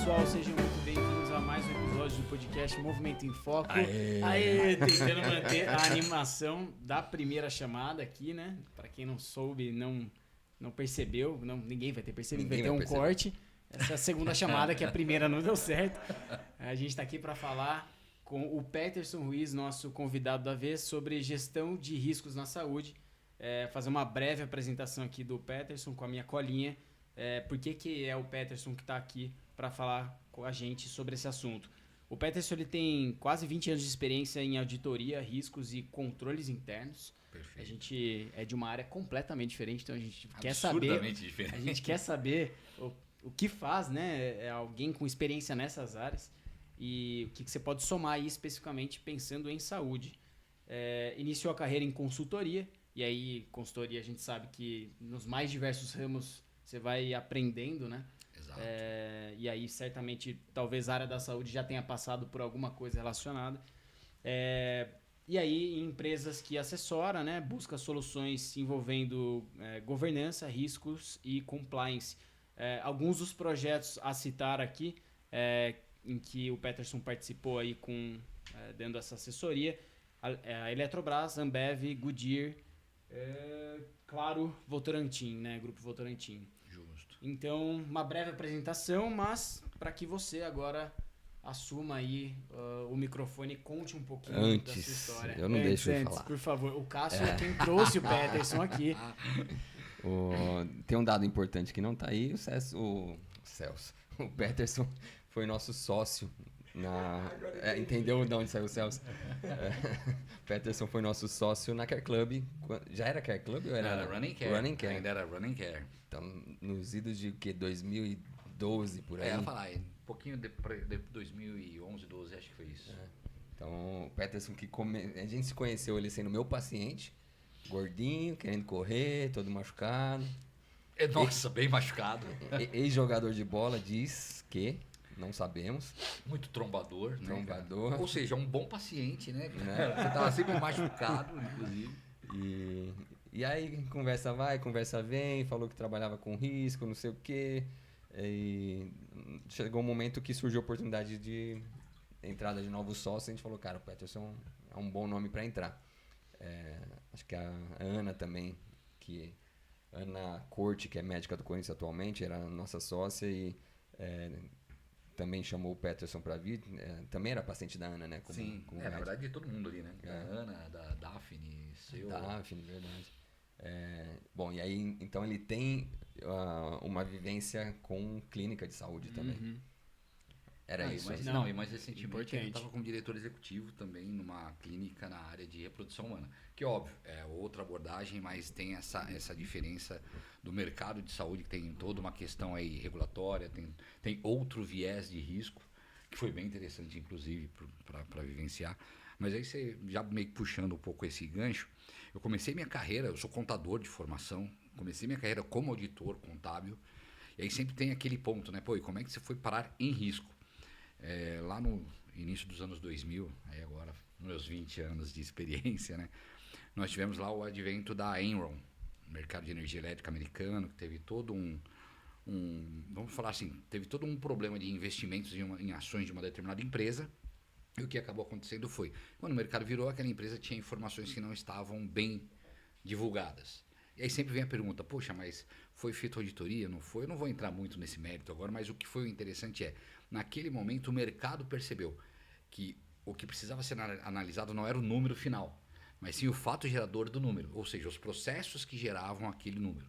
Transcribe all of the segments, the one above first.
pessoal, sejam muito bem-vindos a mais um episódio do podcast Movimento em Foco. Aê! Tentando manter a animação da primeira chamada aqui, né? Para quem não soube, não percebeu, ninguém vai ter percebido, vai ter um corte. Essa é a segunda chamada, que a primeira não deu certo. A gente está aqui para falar com o Peterson Ruiz, nosso convidado da vez, sobre gestão de riscos na saúde. Fazer uma breve apresentação aqui do Peterson com a minha colinha. Por que é o Peterson que está aqui para falar com a gente sobre esse assunto? O Peterson ele tem quase 20 anos de experiência em auditoria, riscos e controles internos. Perfeito. A gente é de uma área completamente diferente, então a gente diferente. A gente quer saber o que faz, né? Alguém com experiência nessas áreas e o que você pode somar aí especificamente pensando em saúde. Iniciou a carreira em consultoria, e aí consultoria a gente sabe que nos mais diversos ramos você vai aprendendo, né? Exato. E aí certamente talvez a área da saúde já tenha passado por alguma coisa relacionada. E aí em empresas que assessora, né? Busca soluções envolvendo governança, riscos e compliance. Alguns dos projetos a citar aqui, em que o Peterson participou aí dando essa assessoria, a Eletrobras, Ambev, Goodyear, claro, Votorantim, né? Grupo Votorantim. Justo. Então, uma breve apresentação, mas para que você agora assuma aí o microfone e conte um pouquinho da sua história. Eu não deixo de falar. Por favor. O Cássio é quem trouxe o Peterson aqui. Tem um dado importante que não está aí, o Peterson foi nosso sócio entendeu de onde saiu o Celso? Peterson foi nosso sócio na Care Club. Já era Care Club ou era Running Care? Running Care. Ainda era Running Care. Então, nos idos de 2012, por aí. Eu ia falar, um pouquinho de 2011, 12, acho que foi isso. Então, o Peterson, a gente se conheceu ele sendo meu paciente, gordinho, querendo correr, todo machucado. Nossa, bem machucado. Ex-jogador de bola diz que... Não sabemos. Muito trombador, né? Trombador. Ou seja, um bom paciente, né? Você estava sempre machucado, inclusive. E aí, conversa vai, conversa vem, falou que trabalhava com risco, não sei o quê. E chegou um momento que surgiu a oportunidade de entrada de novos sócios. A gente falou, cara, o Peterson é um bom nome para entrar. Acho que a Ana também, Ana Corte, que é médica do Corinthians atualmente, era nossa sócia e... também chamou o Peterson para vir, também era paciente da Ana, né? Sim, na verdade de todo mundo ali, né? Da Ana, da Daphne, Daphne, verdade. Bom, e aí então ele tem uma vivência com clínica de saúde também. Uhum. Era isso. E mais recentemente ele estava como diretor executivo também numa clínica na área de reprodução humana. Que óbvio, é outra abordagem, mas tem essa diferença do mercado de saúde, que tem toda uma questão aí regulatória, tem outro viés de risco, que foi bem interessante, inclusive, para vivenciar. Mas aí você já meio que puxando um pouco esse gancho, eu comecei minha carreira, eu sou contador de formação, comecei minha carreira como auditor contábil, e aí sempre tem aquele ponto, né? Pô, e como é que você foi parar em risco? Lá no início dos anos 2000, aí agora meus 20 anos de experiência, né? Nós tivemos lá o advento da Enron, mercado de energia elétrica americano, que teve todo vamos falar assim, teve todo um problema de investimentos em ações de uma determinada empresa. E o que acabou acontecendo foi, quando o mercado virou, aquela empresa tinha informações que não estavam bem divulgadas. E aí sempre vem a pergunta, poxa, mas foi feita auditoria? Não foi? Eu não vou entrar muito nesse mérito agora, mas o que foi interessante naquele momento o mercado percebeu que o que precisava ser analisado não era o número final, mas sim o fato gerador do número, ou seja, os processos que geravam aquele número.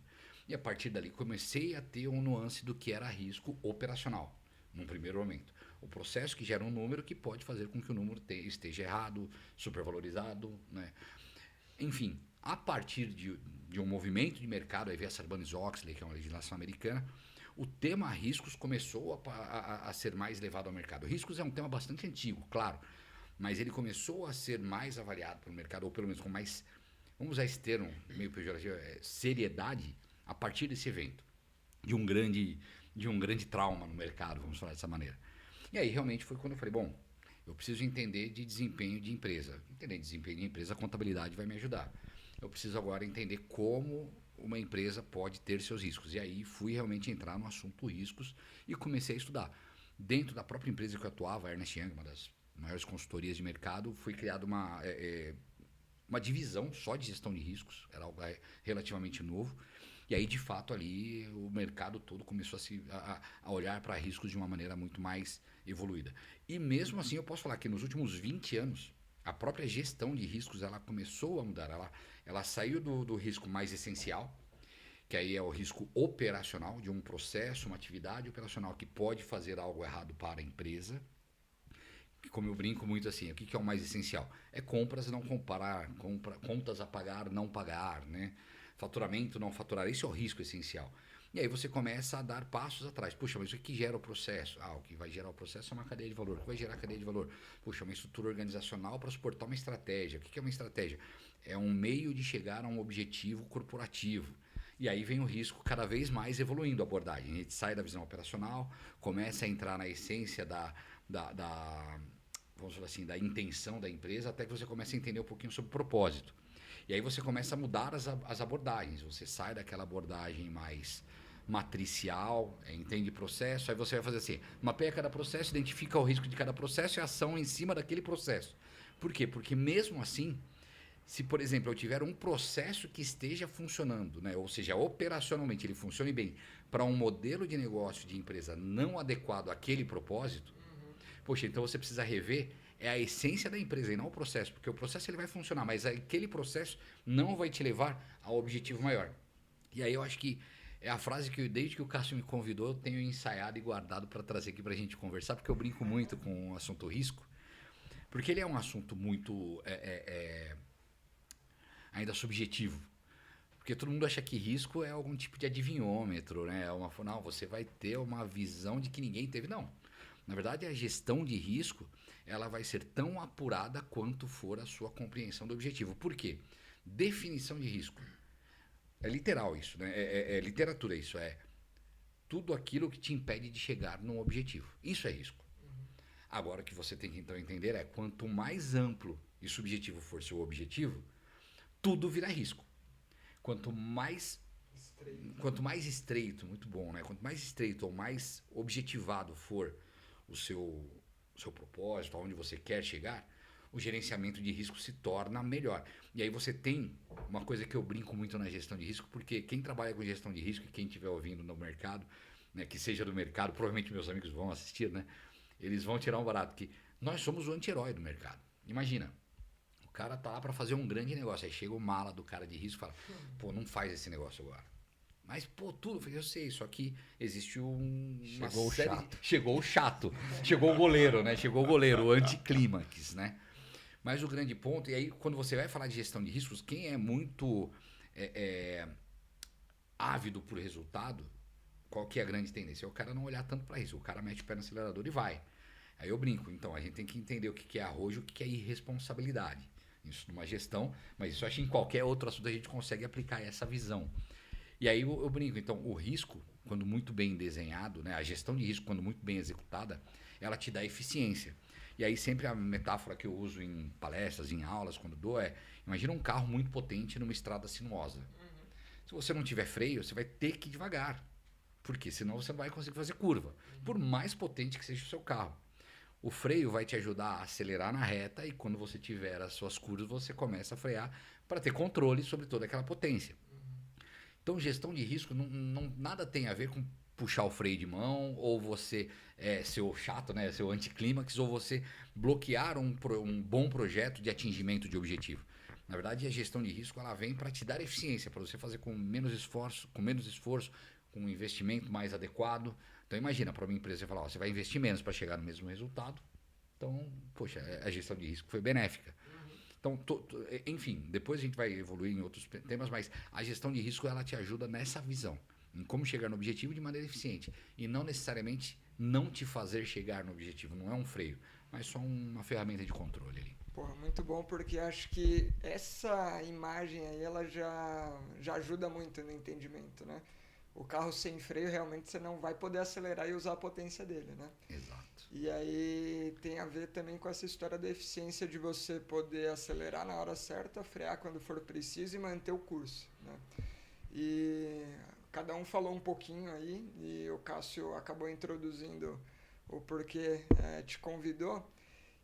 E a partir dali comecei a ter uma nuance do que era risco operacional, num primeiro momento. O processo que gera um número que pode fazer com que o número esteja errado, supervalorizado, né? Enfim, a partir de um movimento de mercado, aí veio a Sarbanes-Oxley, que é uma legislação americana, o tema riscos começou a ser mais levado ao mercado. Riscos é um tema bastante antigo, claro, mas ele começou a ser mais avaliado pelo mercado, ou pelo menos com mais, vamos usar esse termo meio pejorativo, seriedade, a partir desse evento, de um grande trauma no mercado, vamos falar dessa maneira. E aí realmente foi quando eu falei, bom, eu preciso entender de desempenho de empresa. Entender de desempenho de empresa, a contabilidade vai me ajudar. Eu preciso agora entender como uma empresa pode ter seus riscos. E aí fui realmente entrar no assunto riscos e comecei a estudar. dentro da própria empresa que eu atuava, a Ernst Young, uma das maiores consultorias de mercado, foi criada uma divisão só de gestão de riscos, era algo relativamente novo. E aí, de fato, ali o mercado todo começou a olhar para riscos de uma maneira muito mais evoluída. E mesmo assim, eu posso falar que nos últimos 20 anos, a própria gestão de riscos ela começou a mudar. Ela saiu do risco mais essencial, que aí é o risco operacional de um processo, uma atividade operacional que pode fazer algo errado para a empresa. Como eu brinco muito assim, o que é o mais essencial? É compras não comparar, contas a pagar, não pagar, né? Faturamento, não faturar. Esse é o risco essencial. E aí você começa a dar passos atrás. Puxa, mas o que gera o processo? O que vai gerar o processo é uma cadeia de valor. O que vai gerar a cadeia de valor? Puxa, uma estrutura organizacional para suportar uma estratégia. O que é uma estratégia? É um meio de chegar a um objetivo corporativo. E aí vem o risco cada vez mais evoluindo a abordagem. A gente sai da visão operacional, começa a entrar na essência vamos falar assim, da intenção da empresa, até que você começa a entender um pouquinho sobre o propósito. E aí você começa a mudar as abordagens. Você sai daquela abordagem mais matricial, entende processo, aí você vai fazer assim, mapeia cada processo, identifica o risco de cada processo e a ação em cima daquele processo. Por quê? Porque mesmo assim, se, por exemplo, eu tiver um processo que esteja funcionando, né, ou seja, operacionalmente ele funcione bem, para um modelo de negócio de empresa não adequado àquele propósito, poxa, então você precisa rever a essência da empresa e não o processo, porque o processo ele vai funcionar, mas aquele processo não vai te levar ao objetivo maior. E aí eu acho que é a frase que desde que o Cássio me convidou eu tenho ensaiado e guardado para trazer aqui para a gente conversar, porque eu brinco muito com o assunto risco, porque ele é um assunto muito ainda subjetivo. Porque todo mundo acha que risco é algum tipo de adivinhômetro, né? Não, você vai ter uma visão de que ninguém teve. Não. Na verdade, a gestão de risco ela vai ser tão apurada quanto for a sua compreensão do objetivo. Por quê? Definição de risco. É literal isso, né? É literatura isso. É tudo aquilo que te impede de chegar num objetivo. Isso é risco. Agora, o que você tem que então entender é quanto mais amplo e subjetivo for seu objetivo, tudo vira risco. Quanto mais estreito, muito bom, né? Quanto mais estreito ou mais objetivado for o seu propósito, aonde você quer chegar, o gerenciamento de risco se torna melhor. E aí você tem uma coisa que eu brinco muito na gestão de risco, porque quem trabalha com gestão de risco e quem estiver ouvindo no mercado, né, que seja do mercado, provavelmente meus amigos vão assistir, né? Eles vão tirar um barato, que nós somos o anti-herói do mercado. Imagina, o cara tá lá para fazer um grande negócio, aí chega o mala do cara de risco e fala, pô, não faz esse negócio agora. Mas, pô, tudo, eu sei, só que existe Chegou o chato. Chegou o chato. Chegou o goleiro, né? Chegou o goleiro, o anticlímax, né? Mas o grande ponto, e aí quando você vai falar de gestão de riscos, quem é muito ávido por resultado, qual que é a grande tendência? É o cara não olhar tanto para isso. O cara mete o pé no acelerador e vai. Aí eu brinco. Então, a gente tem que entender o que é arrojo e o que é irresponsabilidade. Isso numa gestão, mas isso eu acho que em qualquer outro assunto a gente consegue aplicar essa visão. E aí eu brinco, então o risco, quando muito bem desenhado, né, a gestão de risco, quando muito bem executada, ela te dá eficiência. E aí sempre a metáfora que eu uso em palestras, em aulas, quando dou imagina um carro muito potente numa estrada sinuosa. Se você não tiver freio, você vai ter que ir devagar, porque senão você não vai conseguir fazer curva, por mais potente que seja o seu carro. O freio vai te ajudar a acelerar na reta e quando você tiver as suas curvas, você começa a frear para ter controle sobre toda aquela potência. Então, gestão de risco nada tem a ver com puxar o freio de mão, ou você ser o chato, né, ser o anticlímax, ou você bloquear um bom projeto de atingimento de objetivo. Na verdade, a gestão de risco ela vem para te dar eficiência, para você fazer com menos esforço, com um investimento mais adequado. Então, imagina, para uma empresa, você falar, você vai investir menos para chegar no mesmo resultado. Então, poxa, a gestão de risco foi benéfica. Então, enfim, depois a gente vai evoluir em outros temas, mas a gestão de risco ela te ajuda nessa visão, em como chegar no objetivo de maneira eficiente e não necessariamente não te fazer chegar no objetivo, não é um freio, mas só uma ferramenta de controle ali. Porra, muito bom, porque acho que essa imagem aí ela já ajuda muito no entendimento, né? O carro sem freio, realmente você não vai poder acelerar e usar a potência dele, né? Exato. E aí tem a ver também com essa história da eficiência de você poder acelerar na hora certa, frear quando for preciso e manter o curso, né? E cada um falou um pouquinho aí e o Cássio acabou introduzindo o porquê te convidou.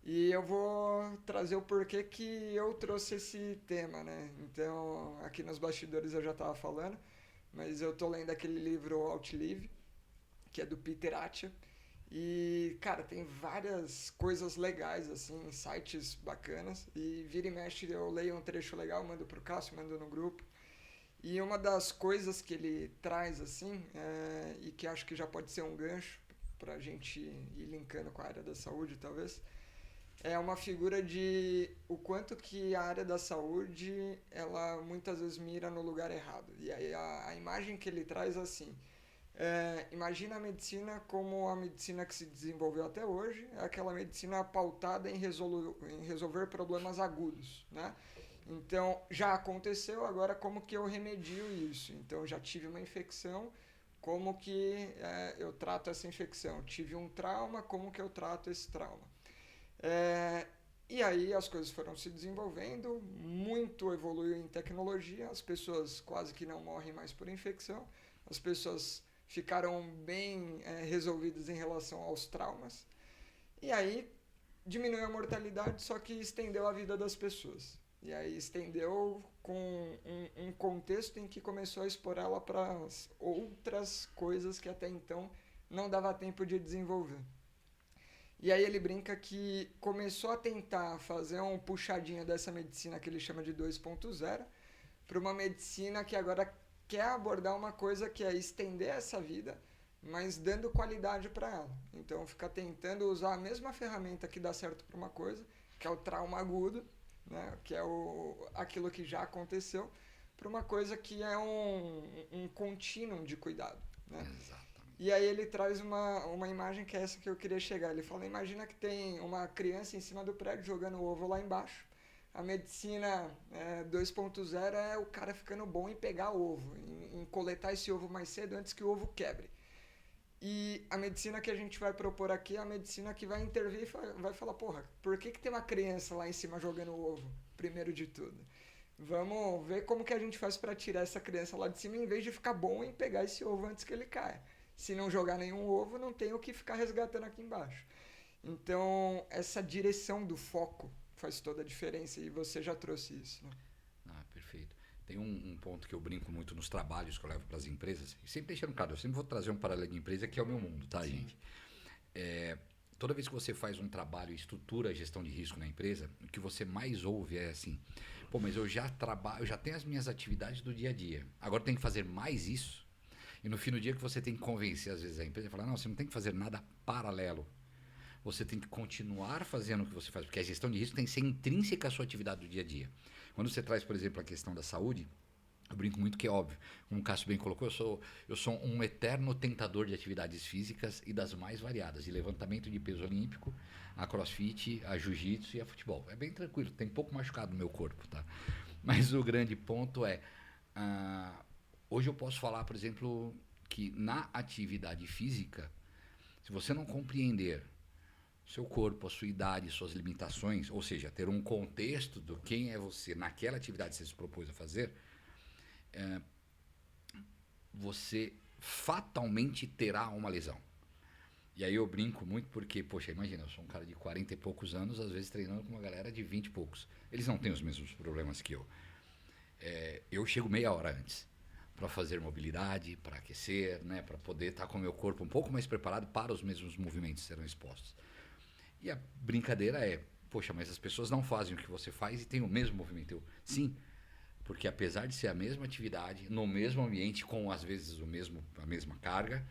E eu vou trazer o porquê que eu trouxe esse tema, né? Então, aqui nos bastidores eu já estava falando, mas eu tô lendo aquele livro Outlive, que é do Peter Attia. E, cara, tem várias coisas legais, assim, insights bacanas. E vira e mexe, eu leio um trecho legal, mando pro Cássio, mando no grupo. E uma das coisas que ele traz, assim, e que acho que já pode ser um gancho pra gente ir linkando com a área da saúde, talvez, é uma figura de o quanto que a área da saúde, ela muitas vezes mira no lugar errado. E aí a imagem que ele traz é assim, imagina a medicina como a medicina que se desenvolveu até hoje, é aquela medicina pautada em resolver problemas agudos, né? Então, já aconteceu, agora como que eu remedio isso? Então, já tive uma infecção, como que eu trato essa infecção? Tive um trauma, como que eu trato esse trauma? E aí as coisas foram se desenvolvendo, muito evoluiu em tecnologia, as pessoas quase que não morrem mais por infecção, as pessoas ficaram bem resolvidas em relação aos traumas, e aí diminuiu a mortalidade, só que estendeu a vida das pessoas. E aí estendeu com um contexto em que começou a expor ela para outras coisas que até então não dava tempo de desenvolver. E aí ele brinca que começou a tentar fazer um puxadinho dessa medicina que ele chama de 2.0 para uma medicina que agora quer abordar uma coisa que é estender essa vida, mas dando qualidade para ela. Então fica tentando usar a mesma ferramenta que dá certo para uma coisa, que é o trauma agudo, né, que é aquilo que já aconteceu, para uma coisa que é um contínuo de cuidado, né? Exato. E aí ele traz uma imagem que é essa que eu queria chegar. Ele fala, imagina que tem uma criança em cima do prédio jogando ovo lá embaixo. A medicina 2.0 é o cara ficando bom em pegar ovo, em coletar esse ovo mais cedo antes que o ovo quebre. E a medicina que a gente vai propor aqui é a medicina que vai intervir e vai falar, porra, por que tem uma criança lá em cima jogando ovo, primeiro de tudo? Vamos ver como que a gente faz para tirar essa criança lá de cima em vez de ficar bom em pegar esse ovo antes que ele caia. Se não jogar nenhum ovo, não tem o que ficar resgatando aqui embaixo. Então, essa direção do foco faz toda a diferença e você já trouxe isso, né? Ah, perfeito. Tem um ponto que eu brinco muito nos trabalhos que eu levo para as empresas, e sempre deixando claro, eu sempre vou trazer um paralelo de empresa que é o meu mundo, tá, Sim. gente? Toda vez que você faz um trabalho e estrutura a gestão de risco na empresa, o que você mais ouve é assim, pô, mas eu já trabalho, eu já tenho as minhas atividades do dia a dia, agora tem que fazer mais isso? E no fim do dia que você tem que convencer, às vezes, a empresa a falar, não, você não tem que fazer nada paralelo. Você tem que continuar fazendo o que você faz, porque a gestão de risco tem que ser intrínseca à sua atividade do dia a dia. Quando você traz, por exemplo, a questão da saúde, eu brinco muito que é óbvio, como o Cássio bem colocou, eu sou um eterno tentador de atividades físicas e das mais variadas, de levantamento de peso olímpico, a crossfit, a jiu-jitsu e a futebol. É bem tranquilo, tem pouco machucado no meu corpo, tá? Mas o grande ponto é... hoje eu posso falar, por exemplo, que na atividade física, se você não compreender seu corpo, a sua idade, suas limitações, ou seja, ter um contexto do quem é você naquela atividade que você se propôs a fazer, você fatalmente terá uma lesão. E aí eu brinco muito porque, poxa, imagina, eu sou um cara de 40 e poucos anos, às vezes treinando com uma galera de 20 e poucos. Eles não têm os mesmos problemas que eu. Eu chego meia hora antes para fazer mobilidade, para aquecer, né, para poder estar com o meu corpo um pouco mais preparado para os mesmos movimentos que serão expostos. E a brincadeira é, poxa, mas as pessoas não fazem o que você faz e têm o mesmo movimento. Sim, porque apesar de ser a mesma atividade, no mesmo ambiente, com às vezes a mesma carga,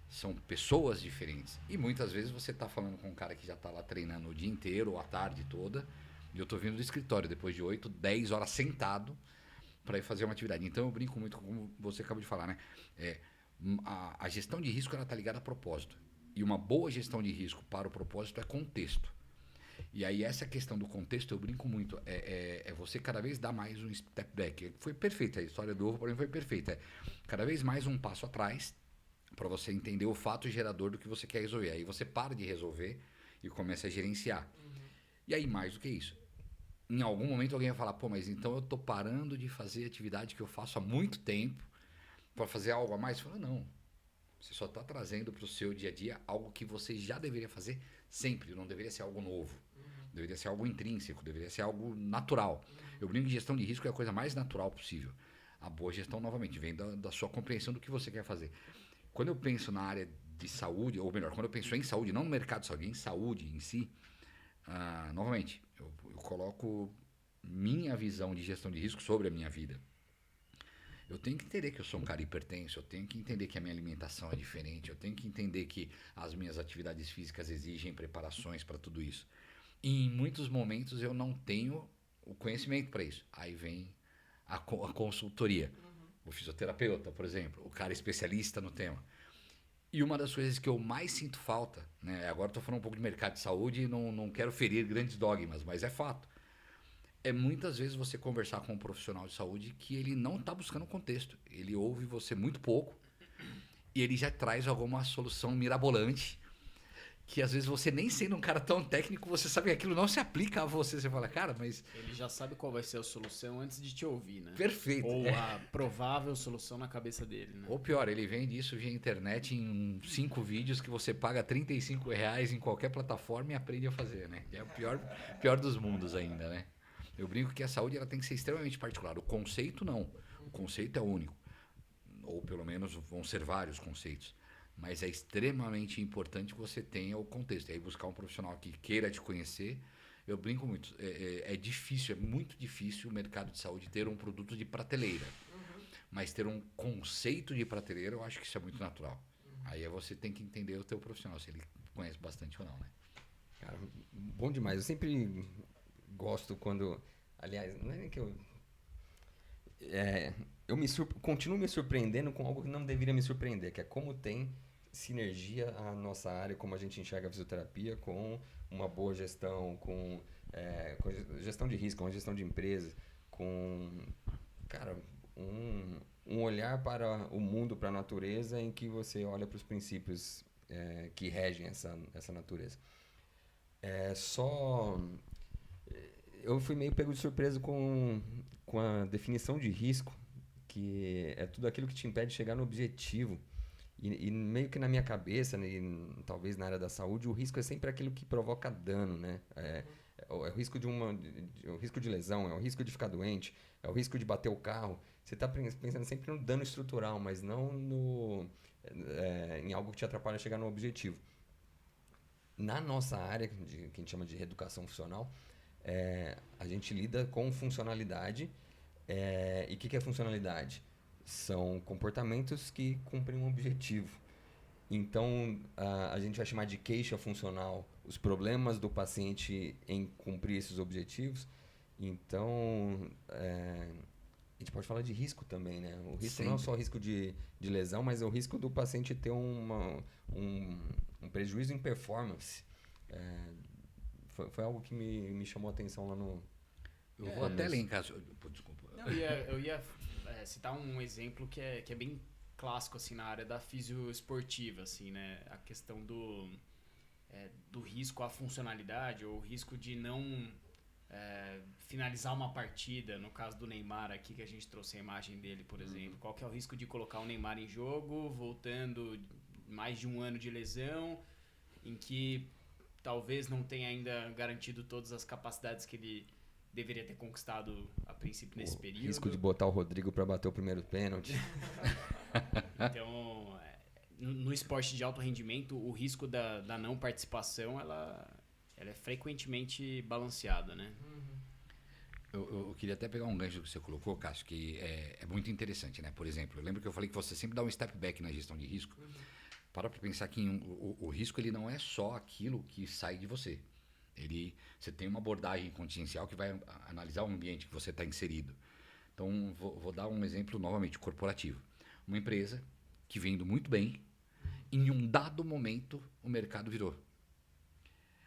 são pessoas diferentes. E muitas vezes você está falando com um cara que já está lá treinando o dia inteiro ou a tarde toda, e eu estou vindo do escritório depois de 8, 10 horas sentado para ir fazer uma atividade. Então eu brinco muito, como você acabou de falar, né? A gestão de risco está ligada a propósito. E uma boa gestão de risco para o propósito é contexto. E aí essa questão do contexto eu brinco muito. É você cada vez dar mais um step back. Foi perfeita, a história do ovo para mim foi perfeita. Cada vez mais um passo atrás para você entender o fato gerador do que você quer resolver. Aí você para de resolver e começa a gerenciar. E aí mais do que isso. Em algum momento alguém vai falar, pô, mas então eu tô parando de fazer atividade que eu faço há muito tempo para fazer algo a mais? Fala, não. Você só está trazendo para o seu dia a dia algo que você já deveria fazer sempre. Não deveria ser algo novo. Deveria ser algo intrínseco, deveria ser algo natural. Eu brinco que gestão de risco é a coisa mais natural possível. A boa gestão, novamente, vem da sua compreensão do que você quer fazer. Quando eu penso na área de saúde, ou melhor, quando eu penso em saúde, não no mercado de saúde, em saúde em si, novamente, eu coloco minha visão de gestão de risco sobre a minha vida. Eu tenho que entender que eu sou um cara hipertenso, eu tenho que entender que a minha alimentação é diferente, eu tenho que entender que as minhas atividades físicas exigem preparações para tudo isso. E em muitos momentos eu não tenho o conhecimento para isso. Aí vem a consultoria. O fisioterapeuta, por exemplo, o cara especialista no tema. E uma das coisas que eu mais sinto falta, né? Agora estou falando um pouco de mercado de saúde e não quero ferir grandes dogmas, mas é fato. É muitas vezes você conversar com um profissional de saúde que ele não está buscando contexto. Ele ouve você muito pouco e ele já traz alguma solução mirabolante que às vezes você nem sendo um cara tão técnico, você sabe que aquilo não se aplica a você. Você fala, cara, mas... Ele já sabe qual vai ser a solução antes de te ouvir, né? Perfeito. Ou a provável solução na cabeça dele, né? Ou pior, ele vende isso via internet em 5 vídeos que você paga R$35 em qualquer plataforma e aprende a fazer, né? É o pior dos mundos ainda, né? Eu brinco que a saúde ela tem que ser extremamente particular. O conceito não. O conceito é único. Ou pelo menos vão ser vários conceitos. Mas é extremamente importante que você tenha o contexto. E aí buscar um profissional que queira te conhecer. Eu brinco muito. É difícil, é muito difícil o mercado de saúde ter um produto de prateleira. Mas ter um conceito de prateleira, eu acho que isso é muito natural. Aí você tem que entender o teu profissional, se ele conhece bastante ou não, né? Cara, bom demais. Eu sempre gosto quando... Aliás, não é nem que eu... continuo me surpreendendo com algo que não deveria me surpreender, que é como tem sinergia a nossa área, como a gente enxerga a fisioterapia com uma boa gestão, com gestão de risco, com gestão de empresa, com, cara, um olhar para o mundo, para a natureza, em que você olha para os princípios que regem essa natureza. Eu fui meio pego de surpresa com a definição de risco, que é tudo aquilo que te impede de chegar no objetivo. E meio que na minha cabeça, e talvez na área da saúde, o risco é sempre aquilo que provoca dano, né? É o risco o risco de lesão, é o risco de ficar doente, é o risco de bater o carro. Você está pensando sempre no dano estrutural, mas não em algo que te atrapalha a chegar no objetivo. Na nossa área, que a gente chama de reeducação funcional, a gente lida com funcionalidade. E o que é funcionalidade? São comportamentos que cumprem um objetivo. Então, a gente vai chamar de queixa funcional os problemas do paciente em cumprir esses objetivos. Então, a gente pode falar de risco também, né? O risco não é só o risco de lesão, mas é o risco do paciente ter um prejuízo em performance. Foi algo que me chamou a atenção lá no... Eu vou até elencar... Desculpa. Eu ia citar um exemplo que é bem clássico assim, na área da fisioesportiva, assim, né? A questão do risco à funcionalidade, ou o risco de não finalizar uma partida. No caso do Neymar aqui, que a gente trouxe a imagem dele, por exemplo. Qual que é o risco de colocar o Neymar em jogo, voltando mais de um ano de lesão, em que talvez não tenha ainda garantido todas as capacidades que ele deveria ter conquistado a princípio nesse período. Risco de botar o Rodrigo para bater o primeiro pênalti. Então, no esporte de alto rendimento, o risco da não participação, ela é frequentemente balanceada, né? Eu queria até pegar um gancho que você colocou, Cássio, que é muito interessante, né? Por exemplo, eu lembro que eu falei que você sempre dá um step back na gestão de risco. Para pensar que o risco ele não é só aquilo que sai de você. Você tem uma abordagem contingencial que vai analisar o ambiente que você está inserido. Então, vou dar um exemplo novamente, corporativo. Uma empresa que vem indo muito bem, em um dado momento o mercado virou.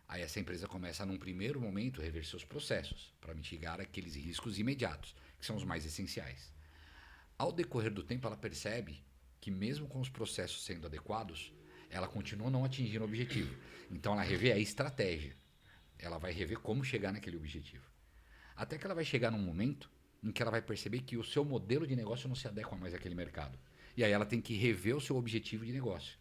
Aí essa empresa começa, num primeiro momento, a rever seus processos para mitigar aqueles riscos imediatos, que são os mais essenciais. Ao decorrer do tempo, ela percebe que mesmo com os processos sendo adequados, ela continua não atingindo o objetivo. Então, ela revê a estratégia. Ela vai rever como chegar naquele objetivo. Até que ela vai chegar num momento em que ela vai perceber que o seu modelo de negócio não se adequa mais àquele mercado. E aí ela tem que rever o seu objetivo de negócio.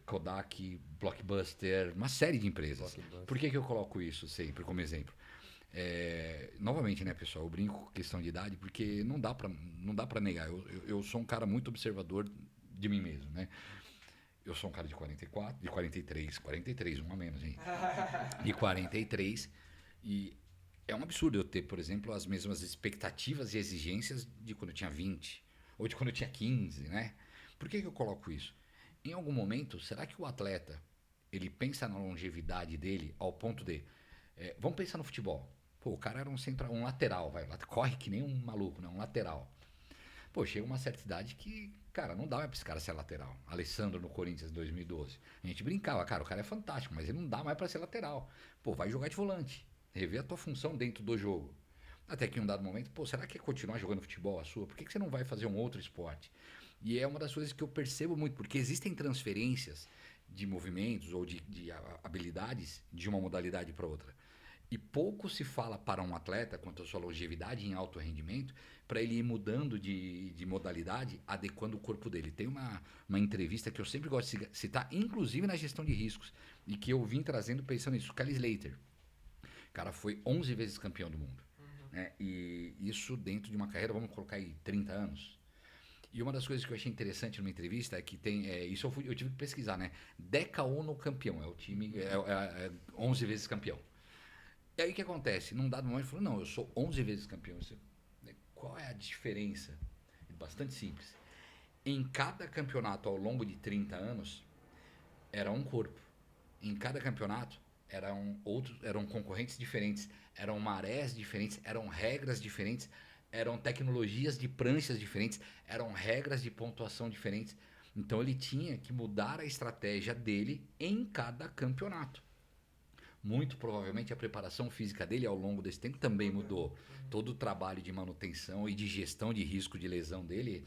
Kodak, Blockbuster, uma série de empresas. Por que eu coloco isso sempre como exemplo? Novamente, né, pessoal, eu brinco com questão de idade, porque não dá pra negar. Eu sou um cara muito observador de mim mesmo, né? Eu sou um cara de 43, um a menos, hein? De 43, e é um absurdo eu ter, por exemplo, as mesmas expectativas e exigências de quando eu tinha 20, ou de quando eu tinha 15, né? Por que eu coloco isso? Em algum momento, será que o atleta, ele pensa na longevidade dele ao ponto de... vamos pensar no futebol. Pô, o cara era um lateral, corre que nem um maluco, né? Um lateral. Pô, chega uma certa idade que, cara, não dá mais pra esse cara ser lateral. Alessandro no Corinthians 2012. A gente brincava, cara, o cara é fantástico, mas ele não dá mais pra ser lateral. Pô, vai jogar de volante. Rever a tua função dentro do jogo. Até que em um dado momento, pô, será que é continuar jogando futebol a sua? Por que você não vai fazer um outro esporte? E é uma das coisas que eu percebo muito, porque existem transferências de movimentos ou de habilidades de uma modalidade para outra. E pouco se fala para um atleta quanto à sua longevidade em alto rendimento, para ele ir mudando de modalidade, adequando o corpo dele. Tem uma entrevista que eu sempre gosto de citar, inclusive na gestão de riscos, e que eu vim trazendo pensando nisso. Kelly Slater. O cara foi 11 vezes campeão do mundo. Né? E isso dentro de uma carreira, vamos colocar aí, 30 anos. E uma das coisas que eu achei interessante numa entrevista é que tem... isso eu tive que pesquisar, né? Deca Ono campeão. É o time... 11 vezes campeão. E aí o que acontece? Num dado momento ele falou, não, eu sou 11 vezes campeão. Qual é a diferença? É bastante simples. Em cada campeonato ao longo de 30 anos, era um corpo. Em cada campeonato, eram concorrentes diferentes, eram marés diferentes, eram regras diferentes, eram tecnologias de pranchas diferentes, eram regras de pontuação diferentes. Então ele tinha que mudar a estratégia dele em cada campeonato. Muito provavelmente a preparação física dele ao longo desse tempo também mudou. Todo o trabalho de manutenção e de gestão de risco de lesão dele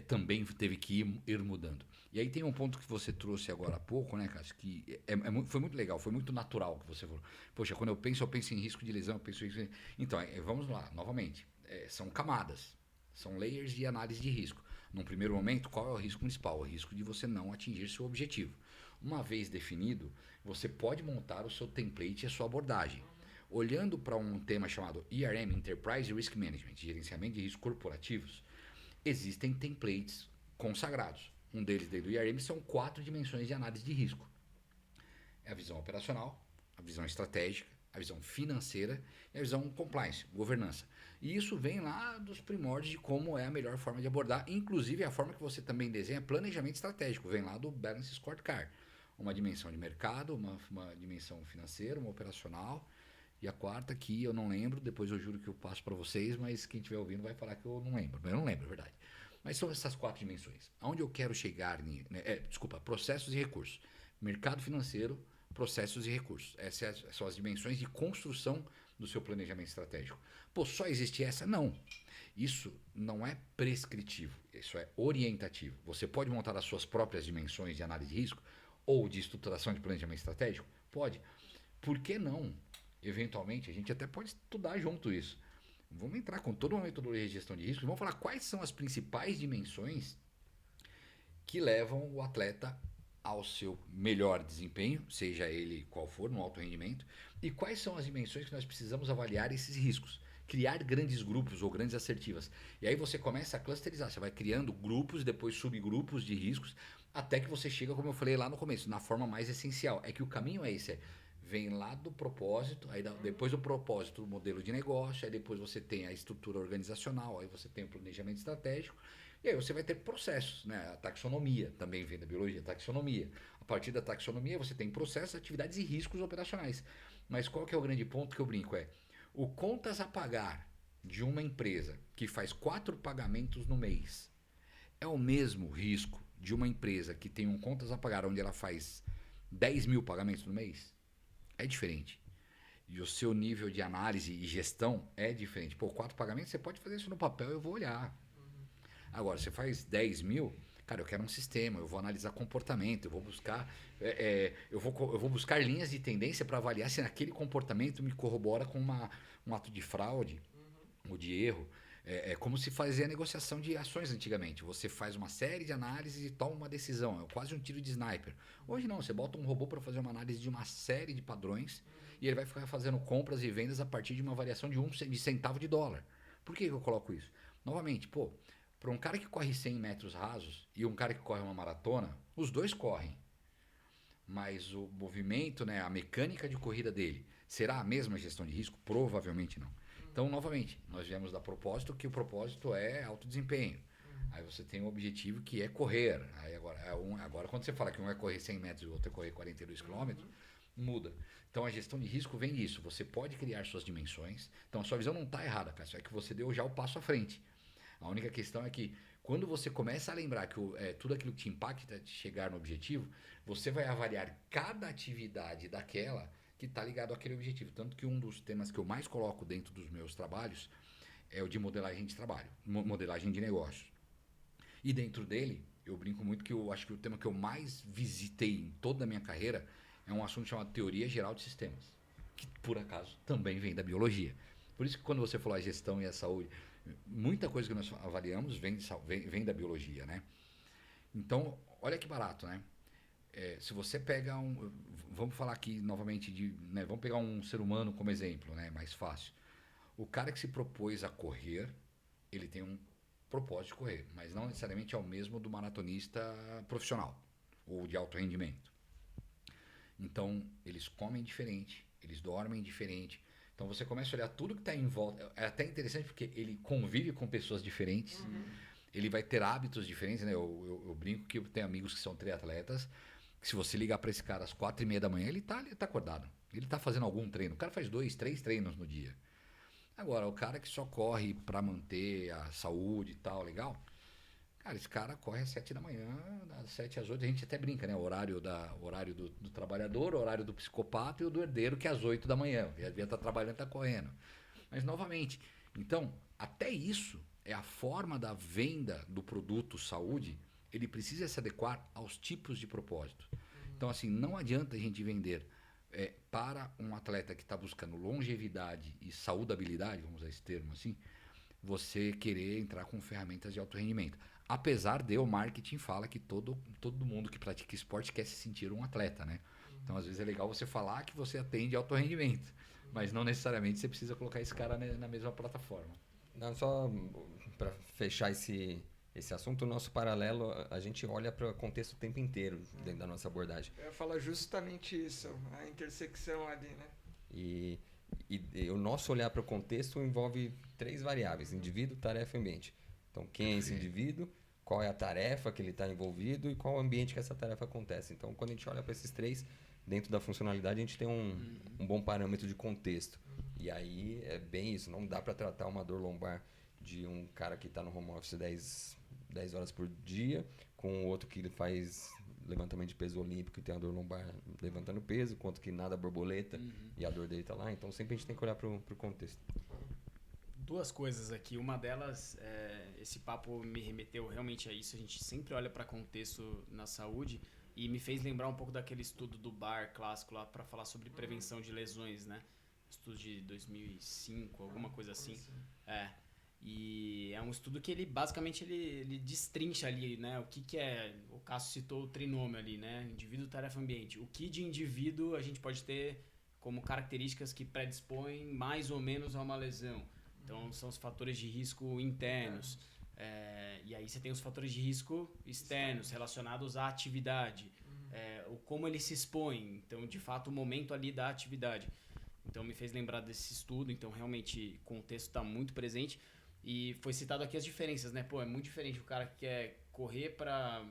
também teve que ir mudando. E aí tem um ponto que você trouxe agora há pouco, né, Cássio, que foi muito legal, foi muito natural que você falou. Poxa, quando eu penso em risco de lesão, eu penso em... Então, vamos lá, novamente. São camadas, são layers de análise de risco. Num primeiro momento, qual é o risco principal? O risco de você não atingir seu objetivo. Uma vez definido, você pode montar o seu template e a sua abordagem. Olhando para um tema chamado ERM, Enterprise Risk Management, gerenciamento de riscos corporativos, existem templates consagrados. Um deles dentro do ERM são 4 dimensões de análise de risco. É a visão operacional, a visão estratégica, a visão financeira e a visão compliance, governança. E isso vem lá dos primórdios de como é a melhor forma de abordar, inclusive a forma que você também desenha planejamento estratégico, vem lá do Balance Scorecard. Uma dimensão de mercado, uma dimensão financeira, uma operacional, e a quarta que eu não lembro, depois eu juro que eu passo para vocês, mas quem estiver ouvindo vai falar que eu não lembro. Eu não lembro, é verdade. Mas são essas 4 dimensões. Aonde eu quero chegar, processos e recursos. Mercado financeiro, processos e recursos. Essas são as dimensões de construção do seu planejamento estratégico. Pô, só existe essa? Não. Isso não é prescritivo, isso é orientativo. Você pode montar as suas próprias dimensões de análise de risco ou de estruturação de planejamento estratégico? Pode. Por que não? Eventualmente, a gente até pode estudar junto isso. Vamos entrar com toda uma metodologia de gestão de risco e vamos falar quais são as principais dimensões que levam o atleta ao seu melhor desempenho, seja ele qual for, no alto rendimento, e quais são as dimensões que nós precisamos avaliar esses riscos. Criar grandes grupos ou grandes assertivas. E aí você começa a clusterizar, você vai criando grupos, depois subgrupos de riscos, até que você chega, como eu falei lá no começo, na forma mais essencial. É que o caminho é esse, vem lá do propósito, aí depois do propósito o modelo de negócio, aí depois você tem a estrutura organizacional, aí você tem o planejamento estratégico, e aí você vai ter processos, né? A taxonomia também vem da biologia, taxonomia. A partir da taxonomia você tem processos, atividades e riscos operacionais. Mas qual que é o grande ponto que eu brinco? O contas a pagar de uma empresa que faz 4 pagamentos no mês é o mesmo risco de uma empresa que tem um contas a pagar onde ela faz 10 mil pagamentos no mês? É diferente. E o seu nível de análise e gestão é diferente. Pô, 4 pagamentos, você pode fazer isso no papel, eu vou olhar. Agora, você faz 10 mil, cara, eu quero um sistema, eu vou analisar comportamento, eu vou buscar, eu vou buscar linhas de tendência para avaliar se aquele comportamento me corrobora com um ato de fraude ou de erro. É como se fazia a negociação de ações antigamente. Você faz uma série de análises e toma uma decisão. É quase um tiro de sniper. Hoje não, você bota um robô para fazer uma análise de uma série de padrões e ele vai ficar fazendo compras e vendas a partir de uma variação de centavo de dólar. Por que eu coloco isso? Novamente, para um cara que corre 100 metros rasos e um cara que corre uma maratona, os dois correm. Mas o movimento, né, a mecânica de corrida dele, será a mesma gestão de risco? Provavelmente não. Então, novamente, nós viemos da propósito, que o propósito é alto desempenho. Aí você tem um objetivo que é correr. Aí agora quando você fala que um é correr 100 metros e o outro é correr 42 quilômetros, muda. Então, a gestão de risco vem disso. Você pode criar suas dimensões. Então, a sua visão não está errada, Cássio. É que você deu já o passo à frente. A única questão é que quando você começa a lembrar que tudo aquilo que te impacta de chegar no objetivo, você vai avaliar cada atividade daquela que está ligado àquele objetivo. Tanto que um dos temas que eu mais coloco dentro dos meus trabalhos é o de modelagem de trabalho, modelagem de negócios. E dentro dele, eu brinco muito que eu acho que o tema que eu mais visitei em toda a minha carreira é um assunto chamado Teoria Geral de Sistemas, que por acaso também vem da biologia. Por isso que quando você falou a gestão e a saúde, muita coisa que nós avaliamos vem da biologia, né? Então, olha que barato, né? Se você pega vamos falar aqui novamente né, vamos pegar um ser humano como exemplo, né, mais fácil. O cara que se propôs a correr, ele tem um propósito de correr, mas não necessariamente é o mesmo do maratonista profissional ou de alto rendimento. Então, eles comem diferente, eles dormem diferente. Então, você começa a olhar tudo que está em volta. É até interessante porque ele convive com pessoas diferentes, ele vai ter hábitos diferentes, né? Eu brinco que eu tenho amigos que são triatletas, que se você ligar para esse cara às 4:30 da manhã, ele tá acordado. Ele tá fazendo algum treino. O cara faz 2, 3 treinos no dia. Agora, o cara que só corre para manter a saúde e tal, legal? Cara, esse cara corre às 7 da manhã, das 7 às 8, a gente até brinca, né? O horário do trabalhador, o horário do psicopata e o do herdeiro, que é às 8 da manhã. Ele devia estar trabalhando e tá correndo. Mas, novamente, então, até isso é a forma da venda do produto saúde, ele precisa se adequar aos tipos de propósito. Então, assim, não adianta a gente vender para um atleta que está buscando longevidade e saudabilidade, vamos usar esse termo assim, você querer entrar com ferramentas de alto rendimento. Apesar de o marketing fala que todo mundo que pratica esporte quer se sentir um atleta, né? Então, às vezes é legal você falar que você atende alto rendimento, mas não necessariamente você precisa colocar esse cara na mesma plataforma. Não, só para fechar esse assunto, o nosso paralelo, a gente olha para o contexto o tempo inteiro dentro da nossa abordagem. Eu ia falar justamente isso, a intersecção ali, né? E o nosso olhar para o contexto envolve 3 variáveis: indivíduo, tarefa e ambiente. Então, quem é esse indivíduo, qual é a tarefa que ele está envolvido e qual é o ambiente que essa tarefa acontece. Então, quando a gente olha para esses 3, dentro da funcionalidade, a gente tem um bom parâmetro de contexto. E aí é bem isso, não dá para tratar uma dor lombar de um cara que está no home office 10 horas por dia, com outro que faz levantamento de peso olímpico e tem a dor lombar levantando peso, quanto que nada borboleta e a dor dele está lá. Então sempre a gente tem que olhar para o contexto. 2 coisas aqui. Uma delas, esse papo me remeteu realmente a isso. A gente sempre olha para contexto na saúde e me fez lembrar um pouco daquele estudo do Bar clássico lá para falar sobre prevenção de lesões, né? Estudo de 2005, alguma coisa assim. E é um estudo que ele basicamente ele destrincha ali, né? O que é, o Cássio citou o trinômio ali, né? Indivíduo, tarefa, ambiente. O que de indivíduo a gente pode ter como características que predispõem mais ou menos a uma lesão. Então, são os fatores de risco internos. E aí você tem os fatores de risco externos, relacionados à atividade. Como ele se expõe. Então, de fato, o momento ali da atividade. Então, me fez lembrar desse estudo. Então, realmente, o contexto está muito presente. E foi citado aqui as diferenças, né? É muito diferente o cara que quer correr para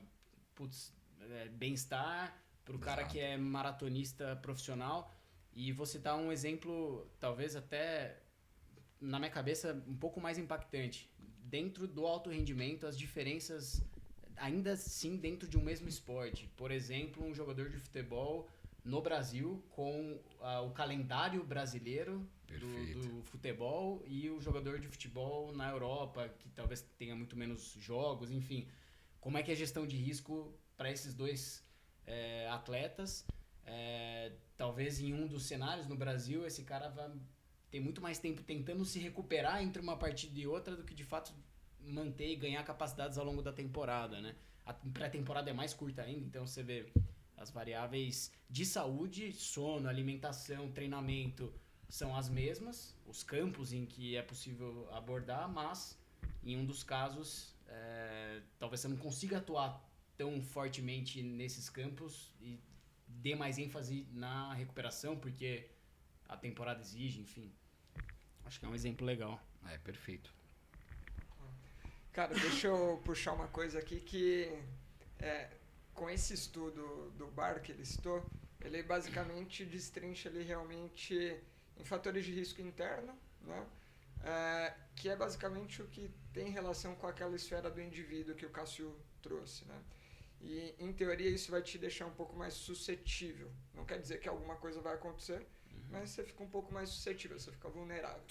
bem-estar, para o cara que é maratonista profissional. E vou citar um exemplo, talvez até, na minha cabeça, um pouco mais impactante. Dentro do alto rendimento, as diferenças, ainda assim, dentro de um mesmo esporte. Por exemplo, um jogador de futebol no Brasil, com o calendário brasileiro do futebol, e o jogador de futebol na Europa, que talvez tenha muito menos jogos, enfim. Como é que é a gestão de risco para esses 2 atletas? Talvez em um dos cenários no Brasil, esse cara vai tem muito mais tempo tentando se recuperar entre uma partida e outra do que de fato manter e ganhar capacidades ao longo da temporada, né? A pré-temporada é mais curta ainda, então você vê as variáveis de saúde, sono, alimentação, treinamento são as mesmas, os campos em que é possível abordar, mas em um dos casos talvez você não consiga atuar tão fortemente nesses campos e dê mais ênfase na recuperação, porque a temporada exige, enfim. Acho que é um exemplo legal. Perfeito. Cara, deixa eu puxar uma coisa aqui que, com esse estudo do Barr que ele citou, ele basicamente destrincha ele realmente em fatores de risco interno, né? Que é basicamente o que tem relação com aquela esfera do indivíduo que o Cássio trouxe, né? E, em teoria, isso vai te deixar um pouco mais suscetível. Não quer dizer que alguma coisa vai acontecer, mas você fica um pouco mais suscetível, você fica vulnerável.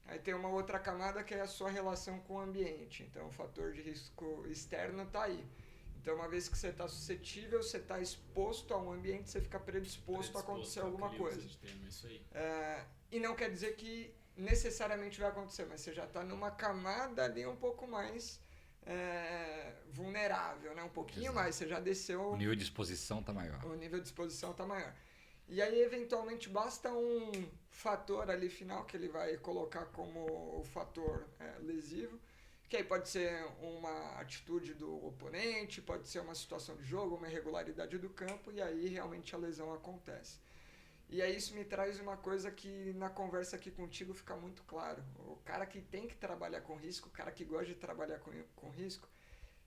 Aí tem uma outra camada que é a sua relação com o ambiente. Então, o fator de risco externo está aí. Então, uma vez que você está suscetível, você está exposto a um ambiente, você fica predisposto a acontecer alguma coisa. Isso aí. E não quer dizer que necessariamente vai acontecer, mas você já está numa camada ali um pouco mais vulnerável, né? Um pouquinho mais, você já desceu... O nível de exposição está maior. O nível de exposição está maior. E aí, eventualmente, basta um fator ali final que ele vai colocar como o fator lesivo, que aí pode ser uma atitude do oponente, pode ser uma situação de jogo, uma irregularidade do campo, e aí realmente a lesão acontece. E aí isso me traz uma coisa que na conversa aqui contigo fica muito claro. O cara que tem que trabalhar com risco, o cara que gosta de trabalhar com risco,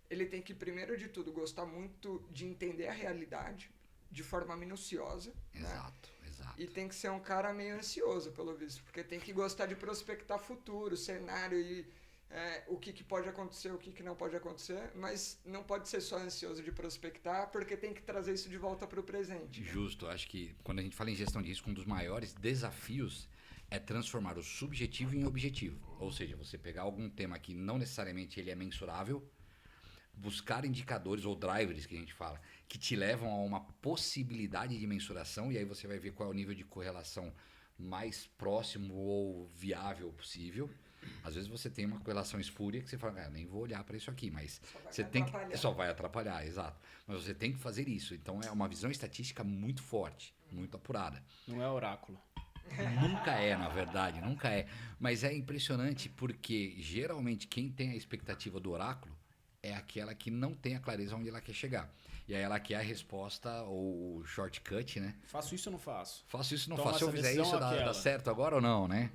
ele tem que, primeiro de tudo, gostar muito de entender a realidade de forma minuciosa. Exato, né? exato. E tem que ser um cara meio ansioso, pelo visto, porque tem que gostar de prospectar futuro, cenário e o que pode acontecer, o que não pode acontecer, mas não pode ser só ansioso de prospectar, porque tem que trazer isso de volta para o presente. Justo, acho que quando a gente fala em gestão de risco, um dos maiores desafios é transformar o subjetivo em objetivo. Ou seja, você pegar algum tema que não necessariamente ele é mensurável, buscar indicadores ou drivers, que a gente fala, que te levam a uma possibilidade de mensuração, e aí você vai ver qual é o nível de correlação mais próximo ou viável possível. Às vezes você tem uma correlação espúria que você fala, nem vou olhar para isso aqui, mas só vai atrapalhar, exato. Mas você tem que fazer isso. Então é uma visão estatística muito forte, muito apurada. Não é oráculo. Nunca é, na verdade, nunca é. Mas é impressionante porque geralmente quem tem a expectativa do oráculo é aquela que não tem a clareza onde ela quer chegar. E aí ela quer a resposta ou o shortcut, né? Faço isso ou não faço? Faço isso ou não faço? Se eu fizer isso, dá certo agora ou não, né?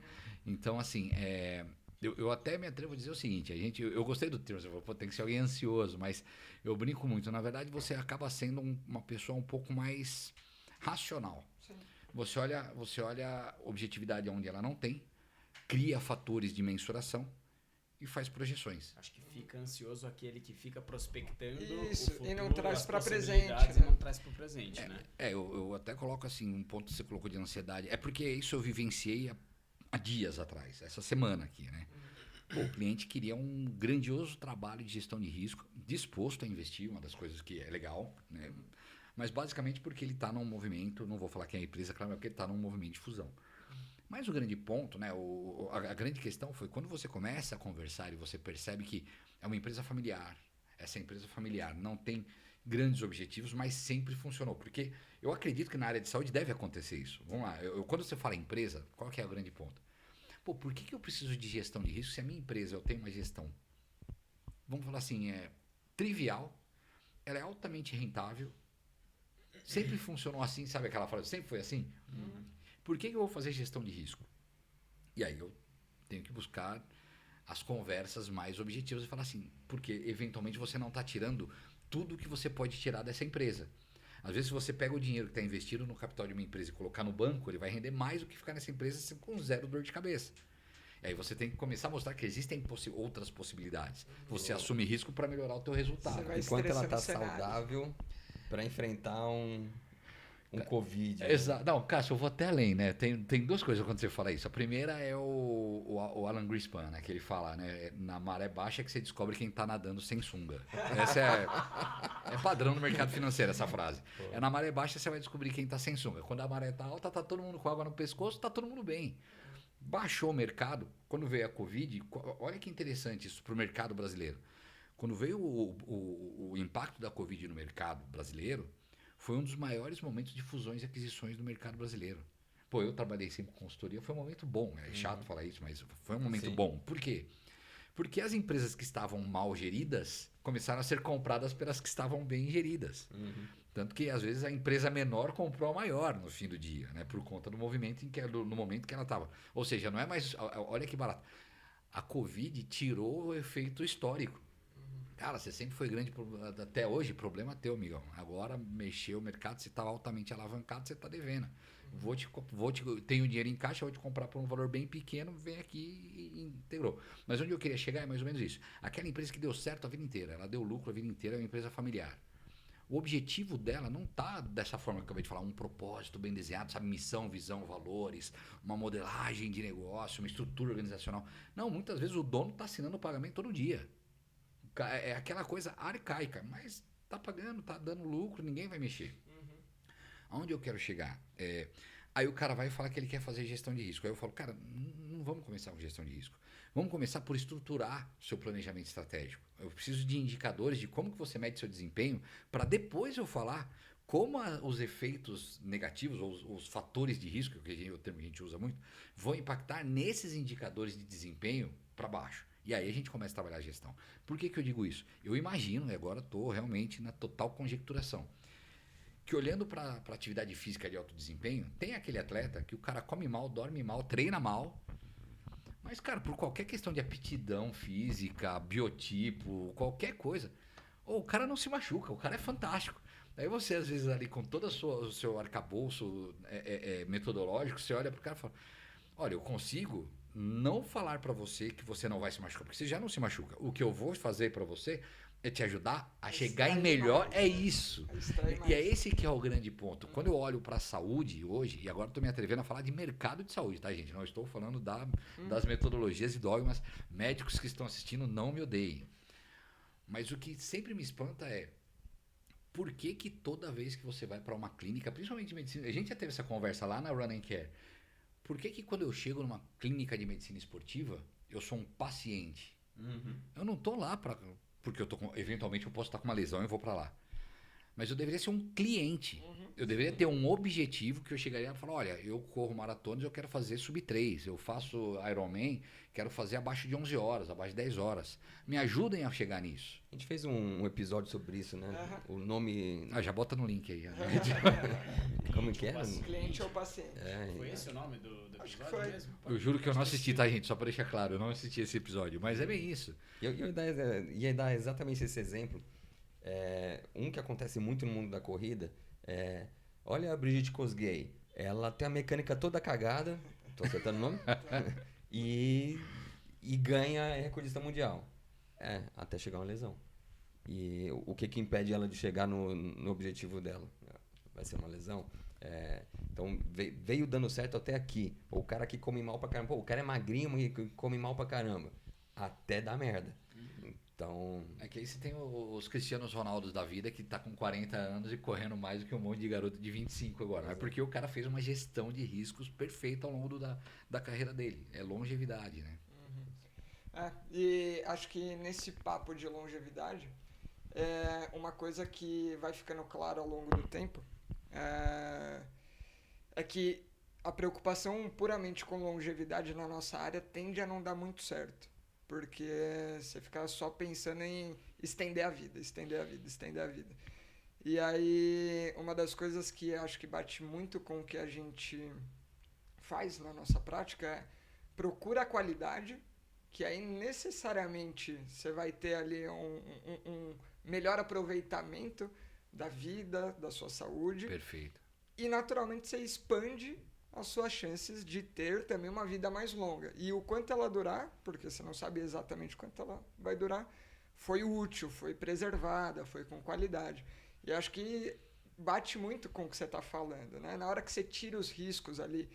Então, assim, eu até me atrevo a dizer o seguinte, eu gostei do termo, tem que ser alguém ansioso, mas eu brinco muito. Na verdade, você acaba sendo uma pessoa um pouco mais racional. Sim. Você olha objetividade onde ela não tem, cria fatores de mensuração e faz projeções. Acho que fica ansioso aquele que fica prospectando isso, o futuro, e não traz para presente, né? E não traz para o presente, né? Eu até coloco assim, um ponto que você colocou de ansiedade, é porque isso eu vivenciei há dias atrás, essa semana aqui, né? O cliente queria um grandioso trabalho de gestão de risco, disposto a investir, uma das coisas que é legal, né? Mas basicamente porque ele está num movimento, não vou falar quem é a empresa, claro, mas porque ele está num movimento de fusão. Mas o grande ponto, né, a grande questão foi quando você começa a conversar e você percebe que é uma empresa familiar, essa empresa familiar não tem grandes objetivos, mas sempre funcionou. Porque eu acredito que na área de saúde deve acontecer isso. Vamos lá, quando você fala empresa, qual que é o grande ponto? Por que eu preciso de gestão de risco se a minha empresa eu tenho uma gestão, vamos falar assim, trivial, ela é altamente rentável, sempre funcionou assim, sabe aquela frase, sempre foi assim? Por que eu vou fazer gestão de risco? E aí eu tenho que buscar as conversas mais objetivas e falar assim, porque eventualmente você não está tirando tudo que você pode tirar dessa empresa. Às vezes, se você pega o dinheiro que está investido no capital de uma empresa e colocar no banco, ele vai render mais do que ficar nessa empresa com zero dor de cabeça. E aí você tem que começar a mostrar que existem outras possibilidades. Você assume risco para melhorar o teu resultado. Enquanto ela está saudável para enfrentar um Covid. Exato. Não, Cássio, eu vou até além, né? Tem duas coisas quando você fala isso. A primeira é o Alan Greenspan, né? Que ele fala, né? Na maré baixa é que você descobre quem tá nadando sem sunga. Essa é padrão no mercado financeiro, essa frase. Na maré baixa você vai descobrir quem tá sem sunga. Quando a maré tá alta, tá todo mundo com água no pescoço, tá todo mundo bem. Baixou o mercado, quando veio a Covid, olha que interessante isso para o mercado brasileiro. Quando veio o impacto da Covid no mercado brasileiro, foi um dos maiores momentos de fusões e aquisições no mercado brasileiro. Pô, eu trabalhei sempre com consultoria, foi um momento bom. É chato falar isso, mas foi um momento bom. Por quê? Porque as empresas que estavam mal geridas começaram a ser compradas pelas que estavam bem geridas. Tanto que, às vezes, a empresa menor comprou a maior no fim do dia, né? Por conta do movimento no momento que ela estava. Ou seja, não é mais... Olha que barato. A Covid tirou o efeito histórico. Cara, você sempre foi grande, até hoje, problema teu, amigão. Agora mexeu o mercado, você está altamente alavancado, você está devendo. Tenho dinheiro em caixa, vou te comprar por um valor bem pequeno, vem aqui e integrou. Mas onde eu queria chegar é mais ou menos isso. Aquela empresa que deu certo a vida inteira, ela deu lucro a vida inteira, é uma empresa familiar. O objetivo dela não está dessa forma que eu acabei de falar, um propósito bem desenhado, sabe? Missão, visão, valores, uma modelagem de negócio, uma estrutura organizacional. Não, muitas vezes o dono está assinando o pagamento todo dia. É aquela coisa arcaica, mas tá pagando, tá dando lucro, ninguém vai mexer. Aonde eu quero chegar? Aí o cara vai falar que ele quer fazer gestão de risco. Aí eu falo, cara, não vamos começar com gestão de risco. Vamos começar por estruturar o seu planejamento estratégico. Eu preciso de indicadores de como que você mede seu desempenho para depois eu falar como os efeitos negativos ou os fatores de risco, que é o termo que a gente usa muito, vão impactar nesses indicadores de desempenho para baixo. E aí a gente começa a trabalhar a gestão. Por que eu digo isso? Eu imagino, e agora estou realmente na total conjecturação, que olhando para a atividade física de alto desempenho, tem aquele atleta que o cara come mal, dorme mal, treina mal, mas, cara, por qualquer questão de aptidão física, biotipo, qualquer coisa, o cara não se machuca, o cara é fantástico. Aí você, às vezes, ali com todo o seu arcabouço metodológico, você olha para o cara e fala, olha, eu consigo não falar para você que você não vai se machucar, porque você já não se machuca. O que eu vou fazer para você é te ajudar a chegar em melhor, é isso. E é esse que é o grande ponto. Quando eu olho para a saúde hoje, e agora estou me atrevendo a falar de mercado de saúde, tá, gente? Não estou falando das metodologias e dogmas. Médicos que estão assistindo, não me odeiem. Mas o que sempre me espanta é por que toda vez que você vai para uma clínica, principalmente de medicina, a gente já teve essa conversa lá na Run and Care, por que quando eu chego numa clínica de medicina esportiva, eu sou um paciente? Eu não estou lá porque eventualmente eu posso estar com uma lesão e eu vou para lá. Mas eu deveria ser um cliente. Eu deveria ter um objetivo que eu chegaria e falar, olha, eu corro maratonas, eu quero fazer sub 3. Eu faço Ironman, quero fazer abaixo de 11 horas, abaixo de 10 horas. Me ajudem a chegar nisso. A gente fez um episódio sobre isso, né? O nome... já bota no link aí. Como que era? Cliente ou paciente. Foi esse o nome do episódio mesmo? Eu juro que eu não assisti, tá, gente? Só para deixar claro, eu não assisti esse episódio. Mas é bem isso. Eu ia dar exatamente esse exemplo. Um que acontece muito no mundo da corrida olha a Brigitte Kosgei, ela tem a mecânica toda cagada, tô acertando o nome, e ganha recordista mundial, até chegar uma lesão. E o que impede ela de chegar no objetivo dela? Vai ser uma lesão? Então veio dando certo até aqui. O cara que come mal pra caramba, o cara é magrinho e come mal pra caramba, até dá merda. Então... É que aí você tem os Cristianos Ronaldos da vida que tá com 40 anos e correndo mais do que um monte de garoto de 25 agora. É porque o cara fez uma gestão de riscos perfeita ao longo da carreira dele. É longevidade, né? E acho que nesse papo de longevidade, uma coisa que vai ficando clara ao longo do tempo é que a preocupação puramente com longevidade na nossa área tende a não dar muito certo. Porque você fica só pensando em estender a vida. E aí, uma das coisas que acho que bate muito com o que a gente faz na nossa prática é procura a qualidade, que aí necessariamente você vai ter ali um melhor aproveitamento da vida, da sua saúde. Perfeito. E naturalmente você expande as suas chances de ter também uma vida mais longa. E o quanto ela durar, porque você não sabe exatamente quanto ela vai durar, foi útil, foi preservada, foi com qualidade. E acho que bate muito com o que você está falando, né? Na hora que você tira os riscos ali,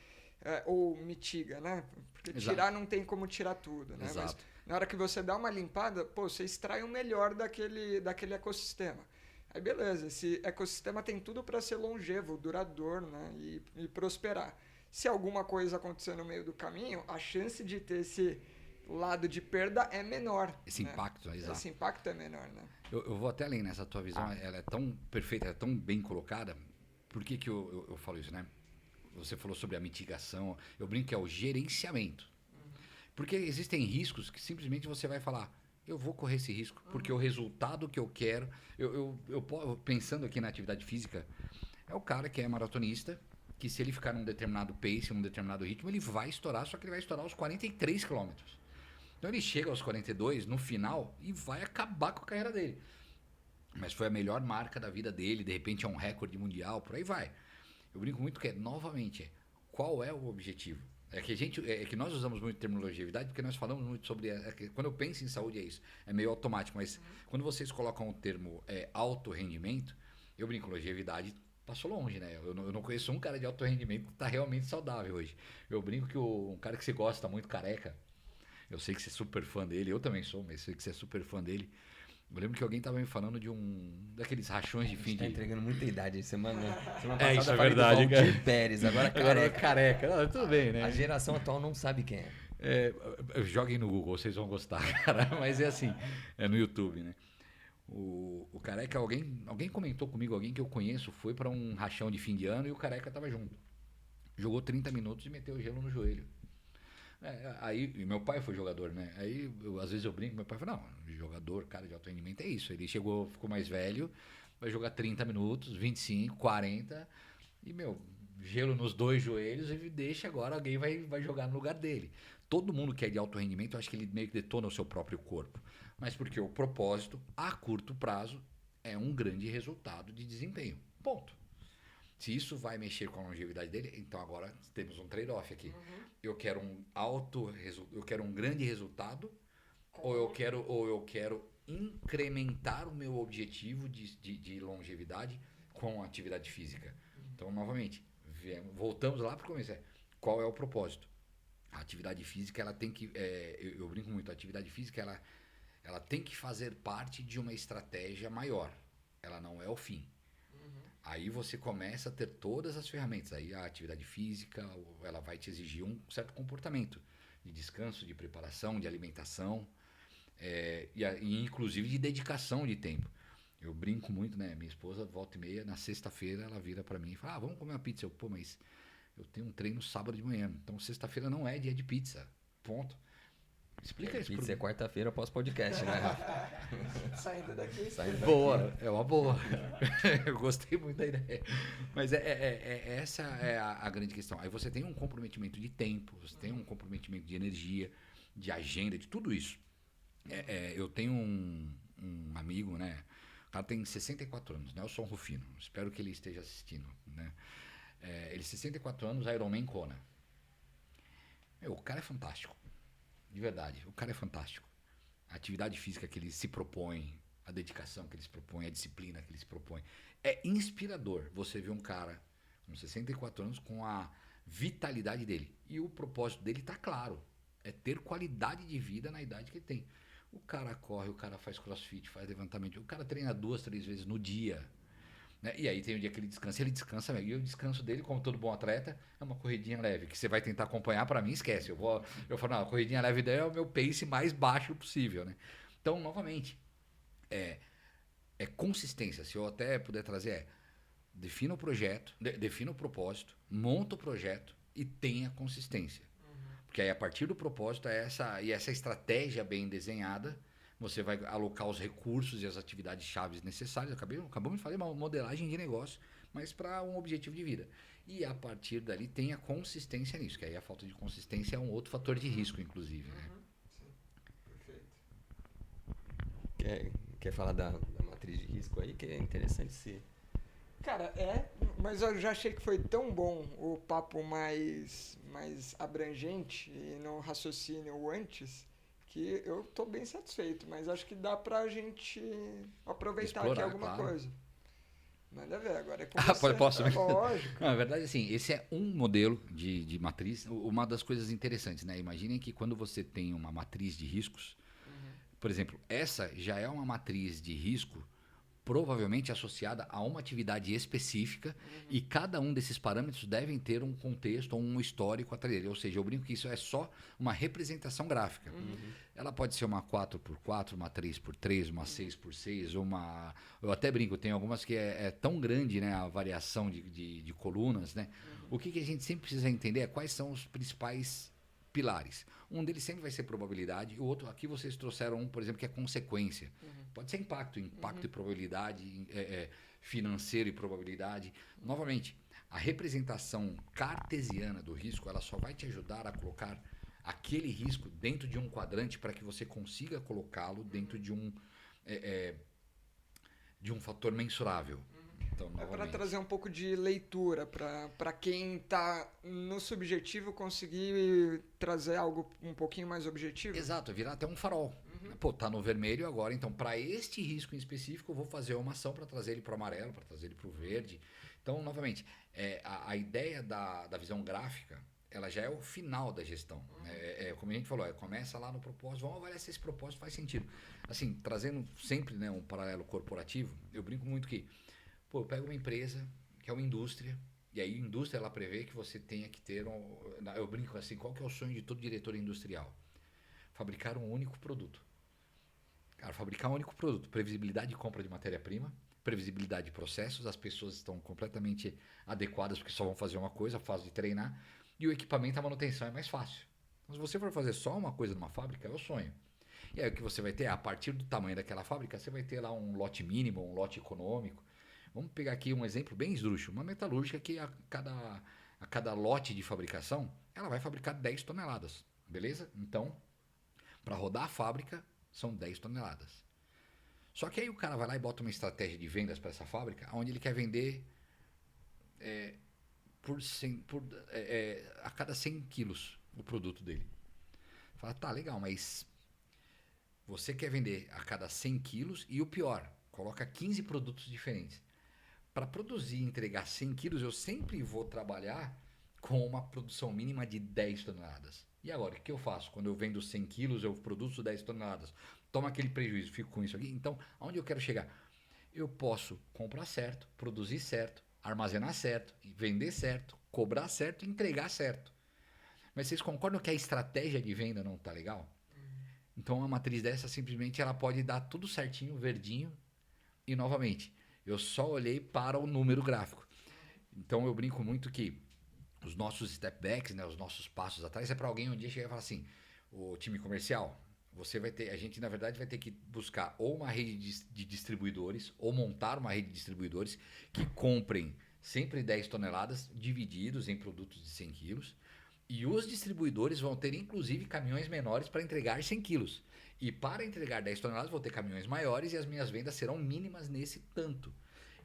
ou mitiga, né? Porque tirar não tem como tirar tudo, né? Exato. Mas na hora que você dá uma limpada, você extrai o melhor daquele ecossistema. Aí beleza, esse ecossistema tem tudo para ser longevo, duradouro, né? E prosperar. Se alguma coisa acontecer no meio do caminho, a chance de ter esse lado de perda é menor. Esse impacto, exato. Esse impacto é menor, né? Eu vou até além nessa tua visão, ela é tão perfeita, ela é tão bem colocada. Por que eu falo isso, né? Você falou sobre a mitigação, eu brinco que é o gerenciamento. Porque existem riscos que simplesmente você vai falar, eu vou correr esse risco, porque o resultado que eu quero... pensando aqui na atividade física, é o cara que é maratonista, que se ele ficar num determinado pace, num determinado ritmo, ele vai estourar, só que ele vai estourar aos 43 quilômetros. Então ele chega aos 42 no final e vai acabar com a carreira dele. Mas foi a melhor marca da vida dele, de repente é um recorde mundial, por aí vai. Eu brinco muito que novamente, qual é o objetivo? É que nós usamos muito terminologia de longevidade porque nós falamos muito sobre... quando eu penso em saúde é isso, é meio automático, mas quando vocês colocam o termo alto rendimento, eu brinco, longevidade passou longe, né? Eu não conheço um cara de alto rendimento que está realmente saudável hoje. Eu brinco que um cara que você gosta muito, Careca, eu sei que você é super fã dele, eu também sou, mas sei que você é super fã dele. Eu lembro que alguém estava me falando de daqueles rachões de fim de... Tá entregando muita idade. Semana passada isso é falei verdade, do Valdir Pérez, agora Careca. Não, tudo bem, né? A geração atual não sabe quem é. Joguem no Google, vocês vão gostar, cara. Mas é assim, é no YouTube, né? O Careca, alguém comentou comigo, alguém que eu conheço, foi para um rachão de fim de ano e o Careca estava junto. Jogou 30 minutos e meteu o gelo no joelho. Aí, meu pai foi jogador, né? Aí, às vezes eu brinco, meu pai fala, não, jogador, cara de alto rendimento é isso. Ele ficou mais velho, vai jogar 30 minutos, 25, 40, e, gelo nos dois joelhos e deixa agora, alguém vai jogar no lugar dele. Todo mundo que é de alto rendimento, eu acho que ele meio que detona o seu próprio corpo. Mas porque o propósito, a curto prazo, é um grande resultado de desempenho. Ponto. Se isso vai mexer com a longevidade dele, então agora temos um trade-off aqui. Eu quero eu quero um grande resultado, ou eu quero incrementar o meu objetivo de longevidade com a atividade física. Então, novamente, voltamos lá para o começo. Qual é o propósito? A atividade física, ela tem que... eu brinco muito, a atividade física, ela tem que fazer parte de uma estratégia maior. Ela não é o fim. Aí você começa a ter todas as ferramentas. Aí a atividade física, ela vai te exigir um certo comportamento de descanso, de preparação, de alimentação, e inclusive de dedicação de tempo. Eu brinco muito, né? Minha esposa, volta e meia, na sexta-feira, ela vira para mim e fala, vamos comer uma pizza. Mas eu tenho um treino sábado de manhã, então sexta-feira não é dia de pizza. Ponto. Explica isso. Pizza é quarta-feira após podcast, né, Rafa? Saindo daqui. Boa, é uma boa. Eu gostei muito da ideia. Mas essa é a grande questão. Aí você tem um comprometimento de tempo, você tem um comprometimento de energia, de agenda, de tudo isso. Eu tenho um amigo, né? O cara tem 64 anos, Nelson Rufino. Espero que ele esteja assistindo, né? Ele 64 anos, Ironman Kona. O cara é fantástico. De verdade, o cara é fantástico. A atividade física que ele se propõe, a dedicação que ele se propõe, a disciplina que ele se propõe. É inspirador você ver um cara com 64 anos com a vitalidade dele. E o propósito dele está claro. É ter qualidade de vida na idade que ele tem. O cara corre, o cara faz crossfit, faz levantamento. O cara treina 2, 3 vezes no dia. Né? E aí tem um dia que ele descansa, e o descanso dele, como todo bom atleta, é uma corridinha leve, que você vai tentar acompanhar, para mim, esquece. Eu falo, não, a corridinha leve daí é o meu pace mais baixo possível, né? Então, novamente, é consistência. Se eu até puder trazer, defina o projeto, defina o propósito, monta o projeto e tenha consistência. Porque aí, a partir do propósito, essa estratégia bem desenhada, você vai alocar os recursos e as atividades chaves necessárias. Acabamos de falar uma modelagem de negócio, mas para um objetivo de vida. E a partir dali tenha consistência nisso, que aí a falta de consistência é um outro fator de risco, inclusive. Né? Sim, perfeito. Quer falar da matriz de risco aí, que é interessante ser. Cara, mas eu já achei que foi tão bom o papo mais abrangente e no raciocínio antes, que eu tô bem satisfeito, mas acho que dá pra gente aproveitar explorar, aqui alguma coisa. Manda ver, agora é com posso? Lógico. Não, na verdade, assim, esse é um modelo de matriz. Uma das coisas interessantes, né? Imaginem que quando você tem uma matriz de riscos, por exemplo, essa já é uma matriz de risco provavelmente associada a uma atividade específica e cada um desses parâmetros devem ter um contexto ou um histórico atrás dele. Ou seja, eu brinco que isso é só uma representação gráfica. Ela pode ser uma 4x4, uma 3x3, uma 6x6, uma... Eu até brinco, tem algumas que é tão grande, né, a variação de colunas, né? O que a gente sempre precisa entender é quais são os principais pilares. Um deles sempre vai ser probabilidade, o outro, aqui vocês trouxeram um, por exemplo, que é consequência. Pode ser impacto e probabilidade, financeiro e probabilidade. Novamente, a representação cartesiana do risco, ela só vai te ajudar a colocar aquele risco dentro de um quadrante para que você consiga colocá-lo dentro de um fator mensurável. Então, para trazer um pouco de leitura, para quem está no subjetivo conseguir trazer algo um pouquinho mais objetivo. Exato, virar até um farol. Pô, tá no vermelho agora, então para este risco em específico eu vou fazer uma ação para trazer ele para o amarelo, para trazer ele para o verde. Então, novamente, a ideia da visão gráfica, ela já é o final da gestão. Como a gente falou, começa lá no propósito, vamos avaliar se esse propósito faz sentido. Assim, trazendo sempre, né, um paralelo corporativo, eu brinco muito que eu pego uma empresa, que é uma indústria, e aí a indústria ela prevê que você tenha que ter eu brinco assim, qual que é o sonho de todo diretor industrial? Fabricar um único produto. Cara, fabricar um único produto. Previsibilidade de compra de matéria-prima, previsibilidade de processos, as pessoas estão completamente adequadas porque só vão fazer uma coisa, a fase de treinar, e o equipamento, a manutenção é mais fácil. Então, se você for fazer só uma coisa numa fábrica, é o sonho. E aí o que você vai ter, a partir do tamanho daquela fábrica, você vai ter lá um lote mínimo, um lote econômico. Vamos pegar aqui um exemplo bem esdrúxulo. Uma metalúrgica que a cada lote de fabricação, ela vai fabricar 10 toneladas. Beleza? Então, para rodar a fábrica, são 10 toneladas. Só que aí o cara vai lá e bota uma estratégia de vendas para essa fábrica, onde ele quer vender a cada 100 quilos o produto dele. Fala, tá, legal, mas você quer vender a cada 100 quilos e o pior, coloca 15 produtos diferentes. Para produzir e entregar 100 quilos, eu sempre vou trabalhar com uma produção mínima de 10 toneladas. E agora, o que eu faço? Quando eu vendo 100 quilos, eu produzo 10 toneladas. Toma aquele prejuízo, fico com isso aqui. Então, aonde eu quero chegar? Eu posso comprar certo, produzir certo, armazenar certo, vender certo, cobrar certo e entregar certo. Mas vocês concordam que a estratégia de venda não está legal? Então, uma matriz dessa, simplesmente, ela pode dar tudo certinho, verdinho. E, novamente, eu só olhei para o número gráfico. Então, eu brinco muito que os nossos step backs, né, os nossos passos atrás, é para alguém um dia chegar e falar assim, o time comercial, a gente na verdade vai ter que buscar ou uma rede de distribuidores, ou montar uma rede de distribuidores que comprem sempre 10 toneladas divididos em produtos de 100 quilos, e os distribuidores vão ter inclusive caminhões menores para entregar 100 quilos. E para entregar 10 toneladas vou ter caminhões maiores e as minhas vendas serão mínimas nesse tanto.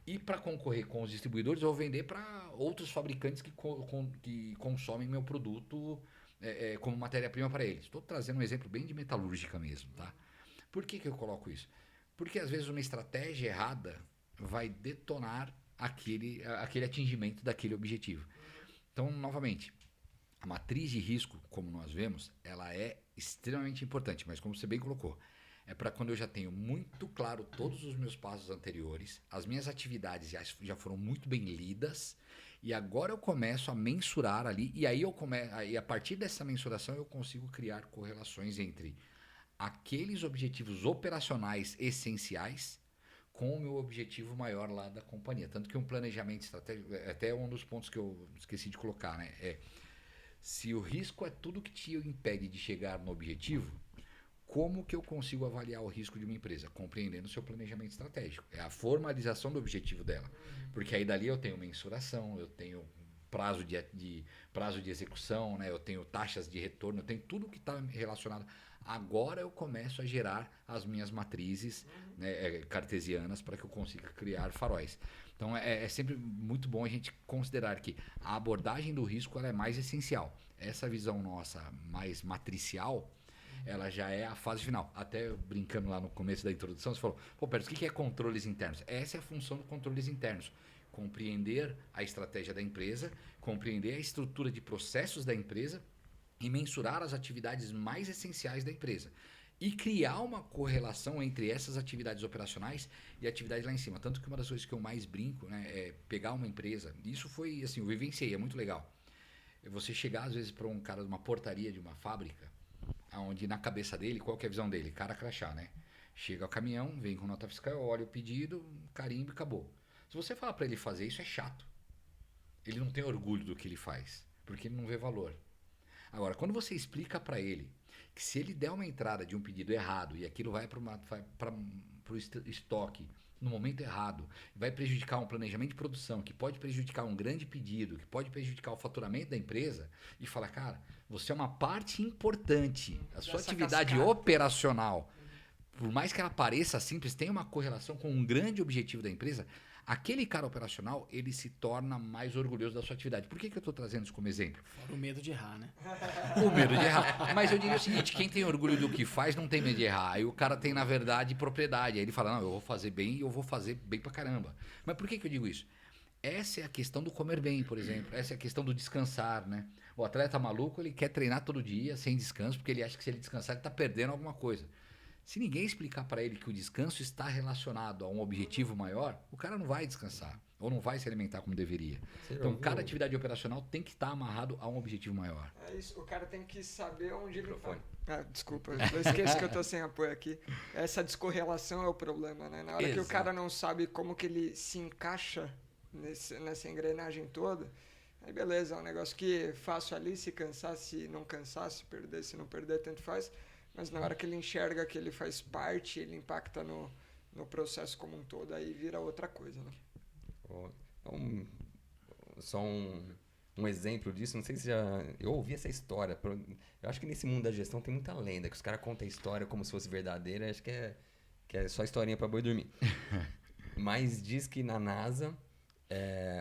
E para concorrer com os distribuidores, eu vou vender para outros fabricantes que consomem meu produto como matéria-prima para eles. Estou trazendo um exemplo bem de metalúrgica mesmo, tá? Por que eu coloco isso? Porque às vezes uma estratégia errada vai detonar aquele atingimento daquele objetivo. Então, novamente, a matriz de risco, como nós vemos, ela é extremamente importante, mas como você bem colocou, é para quando eu já tenho muito claro todos os meus passos anteriores, as minhas atividades já foram muito bem lidas, e agora eu começo a mensurar ali, e aí a partir dessa mensuração eu consigo criar correlações entre aqueles objetivos operacionais essenciais com o meu objetivo maior lá da companhia. Tanto que um planejamento estratégico, até um dos pontos que eu esqueci de colocar, né? Se o risco é tudo que te impede de chegar no objetivo, como que eu consigo avaliar o risco de uma empresa? Compreendendo o seu planejamento estratégico. É a formalização do objetivo dela. Porque aí dali eu tenho mensuração, eu tenho prazo de execução, né? Eu tenho taxas de retorno, eu tenho tudo que está relacionado. Agora eu começo a gerar as minhas matrizes, né, cartesianas para que eu consiga criar faróis. Então é sempre muito bom a gente considerar que a abordagem do risco ela é mais essencial. Essa visão nossa mais matricial, ela já é a fase final. Até brincando lá no começo da introdução, você falou, Pérez, o que é controles internos? Essa é a função dos controles internos. Compreender a estratégia da empresa, compreender a estrutura de processos da empresa e mensurar as atividades mais essenciais da empresa. e criar uma correlação entre essas atividades operacionais e atividades lá em cima. Tanto que uma das coisas que eu mais brinco, né, é pegar uma empresa. Isso foi assim, eu vivenciei, é muito legal. É você chegar às vezes para um cara de uma portaria de uma fábrica, onde na cabeça dele, qual que é a visão dele? Cara crachá, né? Chega o caminhão, vem com nota fiscal, olha o pedido, carimbo e acabou. Se você falar para ele fazer isso, é chato. Ele não tem orgulho do que ele faz, porque ele não vê valor. Agora, quando você explica para ele que se ele der uma entrada de um pedido errado e aquilo vai para o estoque no momento errado, vai prejudicar um planejamento de produção, que pode prejudicar um grande pedido, que pode prejudicar o faturamento da empresa, e fala, cara, você é uma parte importante. A sua atividade operacional, por mais que ela pareça simples, tem uma correlação com um grande objetivo da empresa. Aquele cara operacional, ele se torna mais orgulhoso da sua atividade. Por que eu estou trazendo isso como exemplo? Fora o medo de errar, né? O medo de errar. Mas eu diria o seguinte, quem tem orgulho do que faz não tem medo de errar. Aí o cara tem, na verdade, propriedade. Aí ele fala, não, eu vou fazer bem e eu vou fazer bem pra caramba. Mas por que eu digo isso? Essa é a questão do comer bem, por exemplo. Essa é a questão do descansar, né? O atleta maluco, ele quer treinar todo dia, sem descanso, porque ele acha que se ele descansar, ele está perdendo alguma coisa. Se ninguém explicar para ele que o descanso está relacionado a um objetivo maior, o cara não vai descansar ou não vai se alimentar como deveria. Então, cada atividade operacional tem que estar amarrado a um objetivo maior. É isso, o cara tem que saber onde ele vai. Desculpa, eu esqueço que eu tô sem apoio aqui. Essa descorrelação é o problema, né? Na hora que o cara não sabe como que ele se encaixa nessa engrenagem toda, aí beleza, é um negócio que faço ali, se cansar, se não cansar, se perder, se não perder, tanto faz. Mas na hora que ele enxerga que ele faz parte, ele impacta no processo como um todo, aí vira outra coisa, né? Só um exemplo disso, não sei se já... Eu ouvi essa história. Eu acho que nesse mundo da gestão tem muita lenda, que os caras contam a história como se fosse verdadeira. Acho que é só historinha pra boi dormir. Mas diz que na NASA,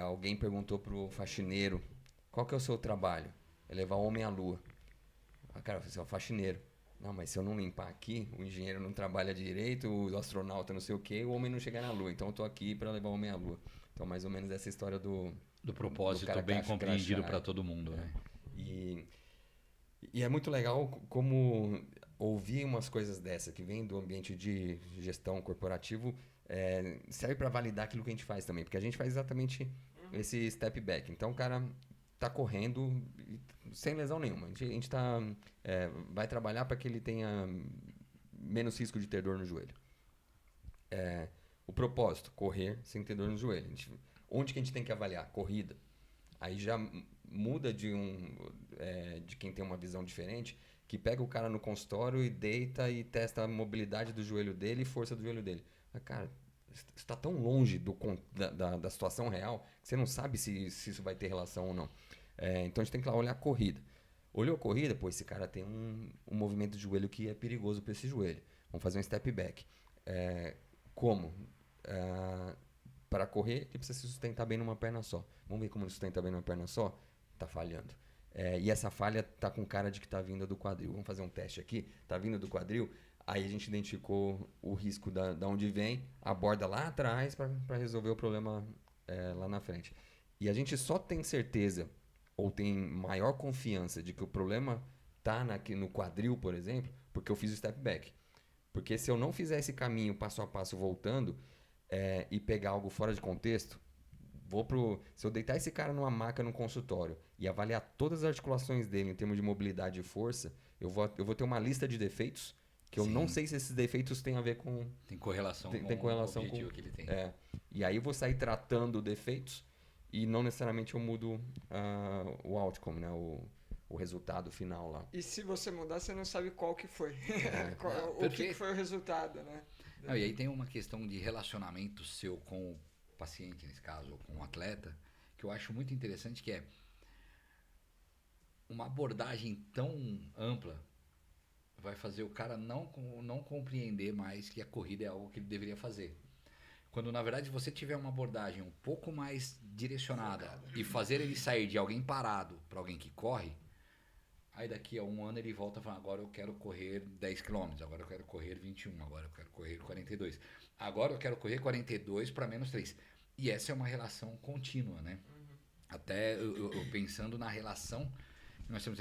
alguém perguntou pro faxineiro, qual que é o seu trabalho? É levar o homem à lua. O cara falou assim, é o faxineiro. Não, mas se eu não limpar aqui, o engenheiro não trabalha direito, o astronauta não sei o quê, o homem não chega na Lua. Então eu tô aqui para levar o homem à Lua. Então mais ou menos essa história do propósito do bem compreendido para todo mundo, né? E é muito legal como ouvir umas coisas dessa que vem do ambiente de gestão corporativo, serve para validar aquilo que a gente faz também, porque a gente faz exatamente esse step back. Então o cara tá correndo sem lesão nenhuma. A gente vai trabalhar para que ele tenha menos risco de ter dor no joelho. O propósito, correr sem ter dor no joelho. Onde que a gente tem que avaliar? Corrida. Aí já muda de quem tem uma visão diferente, que pega o cara no consultório e deita e testa a mobilidade do joelho dele e força do joelho dele. Mas, cara, está tão longe da situação real que você não sabe se isso vai ter relação ou não. Então a gente tem que olhar a corrida. Olhou a corrida, pô, esse cara tem um movimento de joelho que é perigoso para esse joelho. Vamos fazer um step back. Como? Para correr, ele precisa se sustentar bem numa perna só. Vamos ver como ele sustenta bem numa perna só? Tá falhando. E essa falha tá com cara de que tá vindo do quadril. Vamos fazer um teste aqui. Tá vindo do quadril. Aí a gente identificou o risco da onde vem, aborda lá atrás para resolver o problema lá na frente. E a gente só tem certeza ou tem maior confiança de que o problema tá no quadril, por exemplo, porque eu fiz o step back. Porque se eu não fizer esse caminho passo a passo voltando e pegar algo fora de contexto, se eu deitar esse cara numa maca no consultório e avaliar todas as articulações dele em termos de mobilidade e força, eu vou ter uma lista de defeitos que eu não sei se esses defeitos têm a ver com... Tem correlação com o objetivo que ele tem. E aí eu vou sair tratando defeitos e não necessariamente eu mudo o outcome, né? O resultado final lá. E se você mudar, você não sabe qual que foi. O que foi o resultado, né? Não, e aí tem uma questão de relacionamento seu com o paciente, nesse caso, ou com o atleta, que eu acho muito interessante, que é uma abordagem tão ampla vai fazer o cara não compreender mais que a corrida é algo que ele deveria fazer. Quando, na verdade, você tiver uma abordagem um pouco mais direcionada e fazer ele sair de alguém parado para alguém que corre, aí daqui a um ano ele volta falando, agora eu quero correr 10 km, agora eu quero correr 21, agora eu quero correr 42, agora eu quero correr 42 para menos 3. E essa é uma relação contínua, né? Até eu pensando na relação Nós temos,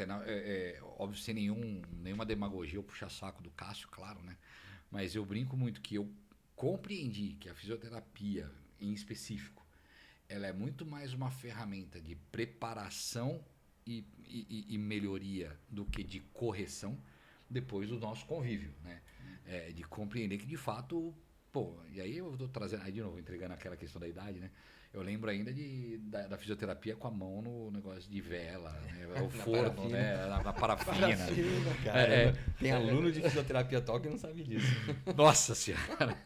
óbvio, sem nenhuma demagogia ou puxa-saco do Cássio, claro, né? Mas eu brinco muito que eu compreendi que a fisioterapia, em específico, ela é muito mais uma ferramenta de preparação e melhoria do que de correção depois do nosso convívio, né? De compreender que, de fato, e aí eu estou trazendo, aí de novo, entregando aquela questão da idade, né? Eu lembro ainda da fisioterapia com a mão no negócio de vela, né? O forno, parafina. Né? Na parafina. Cara, tem aluno de fisioterapia toque e não sabe disso. Nossa senhora.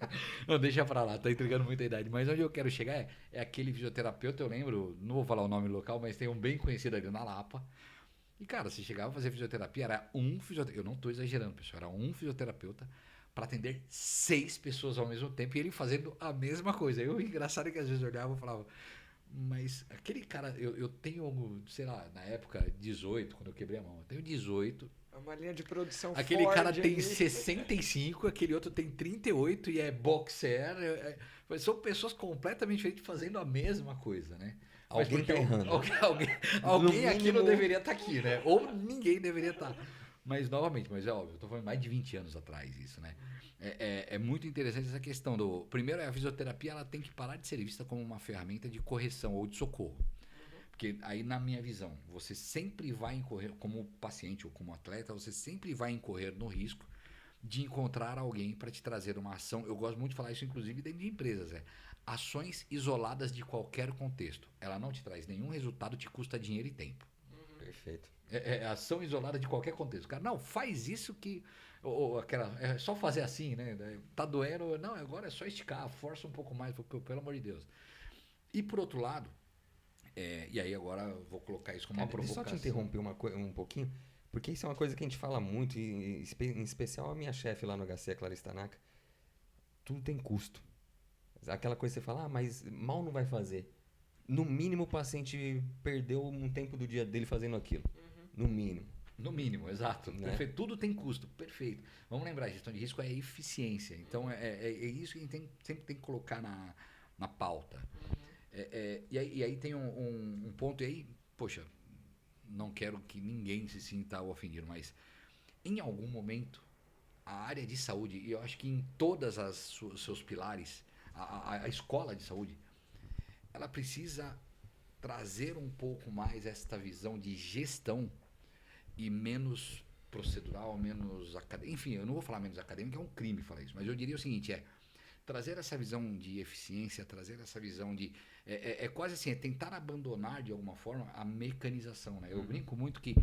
Não, deixa pra lá, tá entregando muita idade. Mas onde eu quero chegar é aquele fisioterapeuta, eu lembro, não vou falar o nome local, mas tem um bem conhecido ali na Lapa. E, cara, se chegava a fazer fisioterapia, era um fisioterapeuta. Eu não tô exagerando, pessoal. Era um fisioterapeuta para atender 6 pessoas ao mesmo tempo e ele fazendo a mesma coisa. O engraçado é que às vezes eu olhava e falava, mas aquele cara, eu tenho, sei lá, na época 18, quando eu quebrei a mão, eu tenho 18. É uma linha de produção aquele forte. Aquele cara tem 65, aquele outro tem 38 e é boxer. São pessoas completamente diferentes fazendo a mesma coisa, né? Alguém tá errando. Alguém aqui não deveria estar aqui, né? Ou ninguém deveria estar. Mas, novamente, é óbvio, eu estou falando mais de 20 anos atrás isso, né? É muito interessante essa questão do... Primeiro, a fisioterapia ela tem que parar de ser vista como uma ferramenta de correção ou de socorro. Porque aí, na minha visão, você sempre vai incorrer, como paciente ou como atleta, você sempre vai incorrer no risco de encontrar alguém para te trazer uma ação. Eu gosto muito de falar isso, inclusive, dentro de empresas. Ações isoladas de qualquer contexto. Ela não te traz nenhum resultado, te custa dinheiro e tempo. Perfeito. Ação isolada de qualquer contexto. Cara, não, faz isso que... é só fazer assim, né? Tá doendo, não, agora é só esticar, força um pouco mais, pelo amor de Deus. E por outro lado, e aí agora eu vou colocar isso como uma provocação. Só te interromper um pouquinho, porque isso é uma coisa que a gente fala muito, e em especial a minha chefe lá no HC, a Clarice Tanaka, tudo tem custo. Aquela coisa que você fala, mas mal não vai fazer. No mínimo o paciente perdeu um tempo do dia dele fazendo aquilo. No mínimo. No mínimo, exato. Né? Perfeito. Tudo tem custo. Perfeito. Vamos lembrar, a gestão de risco é eficiência. Então, é isso que a gente sempre tem que colocar na pauta. E aí tem um ponto aí, poxa, não quero que ninguém se sinta ofendido, mas em algum momento, a área de saúde, e eu acho que em todas os seus pilares, a escola de saúde, ela precisa trazer um pouco mais esta visão de gestão e menos procedural, menos acadêmica. Enfim, eu não vou falar menos acadêmica, é um crime falar isso, mas eu diria o seguinte, trazer essa visão de eficiência, trazer essa visão de... quase assim, tentar abandonar de alguma forma a mecanização, né? Eu brinco muito que,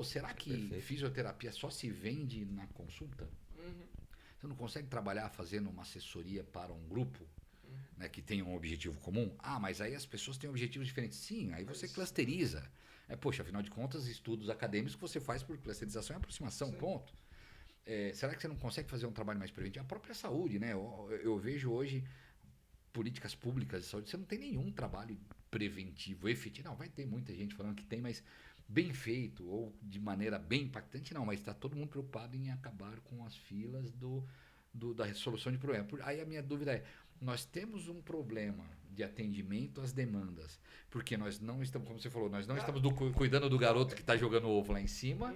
será que fisioterapia só se vende na consulta? Você não consegue trabalhar fazendo uma assessoria para um grupo, né, que tem um objetivo comum? Mas aí as pessoas têm objetivos diferentes. Sim, aí você clusteriza. Afinal de contas, estudos acadêmicos que você faz por clusterização e aproximação, ponto. Será que você não consegue fazer um trabalho mais preventivo? A própria saúde, né? Eu vejo hoje políticas públicas de saúde, você não tem nenhum trabalho preventivo, efetivo. Não, vai ter muita gente falando que tem, mas bem feito ou de maneira bem impactante, não. Mas está todo mundo preocupado em acabar com as filas da resolução de problema. Aí a minha dúvida é, nós temos um problema de atendimento às demandas, porque nós não estamos, como você falou, nós não estamos cuidando do garoto que está jogando ovo lá em cima,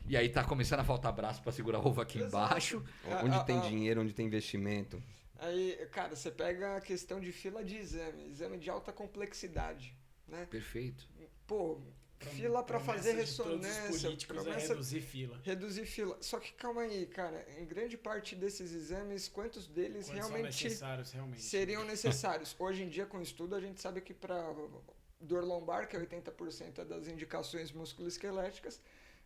e aí está começando a faltar braço para segurar ovo aqui embaixo. Onde tem dinheiro, onde tem investimento. Aí, cara, você pega a questão de fila de exame de alta complexidade, né? Perfeito. Fila para fazer ressonância, promessa reduzir fila. Reduzir fila. Só que calma aí, cara, em grande parte desses exames, quantos deles realmente seriam necessários? Hoje em dia, com estudo, a gente sabe que para dor lombar, que é 80% das indicações musculoesqueléticas,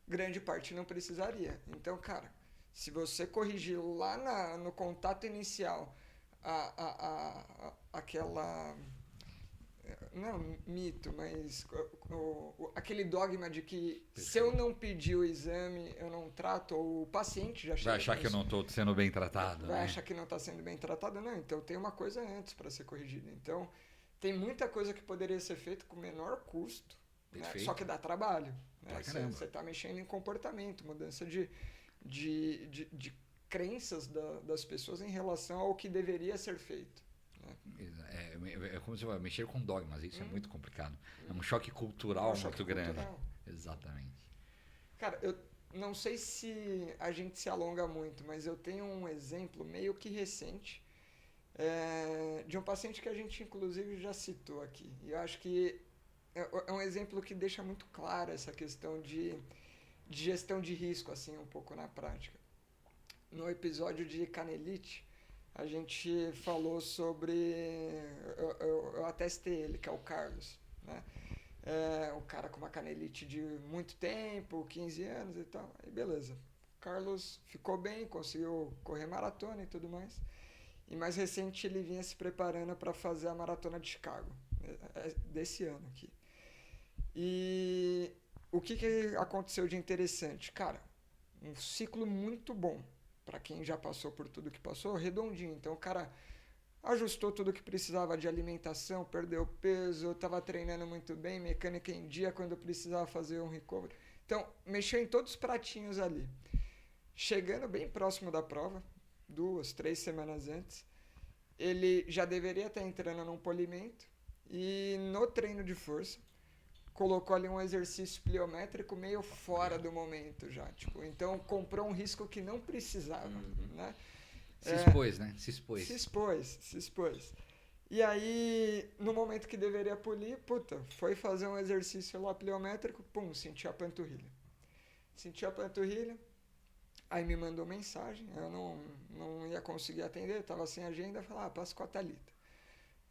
grande parte não precisaria. Então, cara, se você corrigir lá no contato inicial aquela... Não mito, mas aquele dogma de que se eu não pedir o exame, eu não trato, ou o paciente já vai achar que eu não estou sendo bem tratado. Vai achar que não está sendo bem tratado, não. Então tem uma coisa antes para ser corrigida. Então tem muita coisa que poderia ser feita com menor custo, né? Só que dá trabalho. Né? Você está mexendo em comportamento, mudança de crenças das pessoas em relação ao que deveria ser feito. É como você vai mexer com dogmas, isso é muito complicado. É um choque cultural muito grande. Exatamente. Cara, eu não sei se a gente se alonga muito, mas eu tenho um exemplo meio que recente de um paciente que a gente inclusive já citou aqui. E eu acho que é um exemplo que deixa muito claro essa questão de gestão de risco, assim, um pouco na prática. No episódio de canelite, a gente falou sobre... Eu atestei ele, que é o Carlos, né? Um cara com uma canelite de muito tempo, 15 anos e tal. Aí beleza. O Carlos ficou bem, conseguiu correr maratona e tudo mais. E mais recente ele vinha se preparando para fazer a maratona de Chicago, desse ano aqui. E o que aconteceu de interessante? Cara, um ciclo muito bom para quem já passou por tudo que passou, redondinho. Então o cara ajustou tudo que precisava de alimentação, perdeu peso, estava treinando muito bem, mecânica em dia quando precisava fazer um recovery. Então, mexeu em todos os pratinhos ali. Chegando bem próximo da prova, 2, 3 semanas antes, ele já deveria estar entrando num polimento e no treino de força colocou ali um exercício pliométrico meio fora do momento já. Tipo, então, comprou um risco que não precisava, né? Se expôs, né? Se expôs. E aí, no momento que deveria polir, foi fazer um exercício lá pliométrico, sentiu a panturrilha. Sentiu a panturrilha, aí me mandou mensagem, eu não ia conseguir atender, estava sem agenda, falei, passo com a Thalita.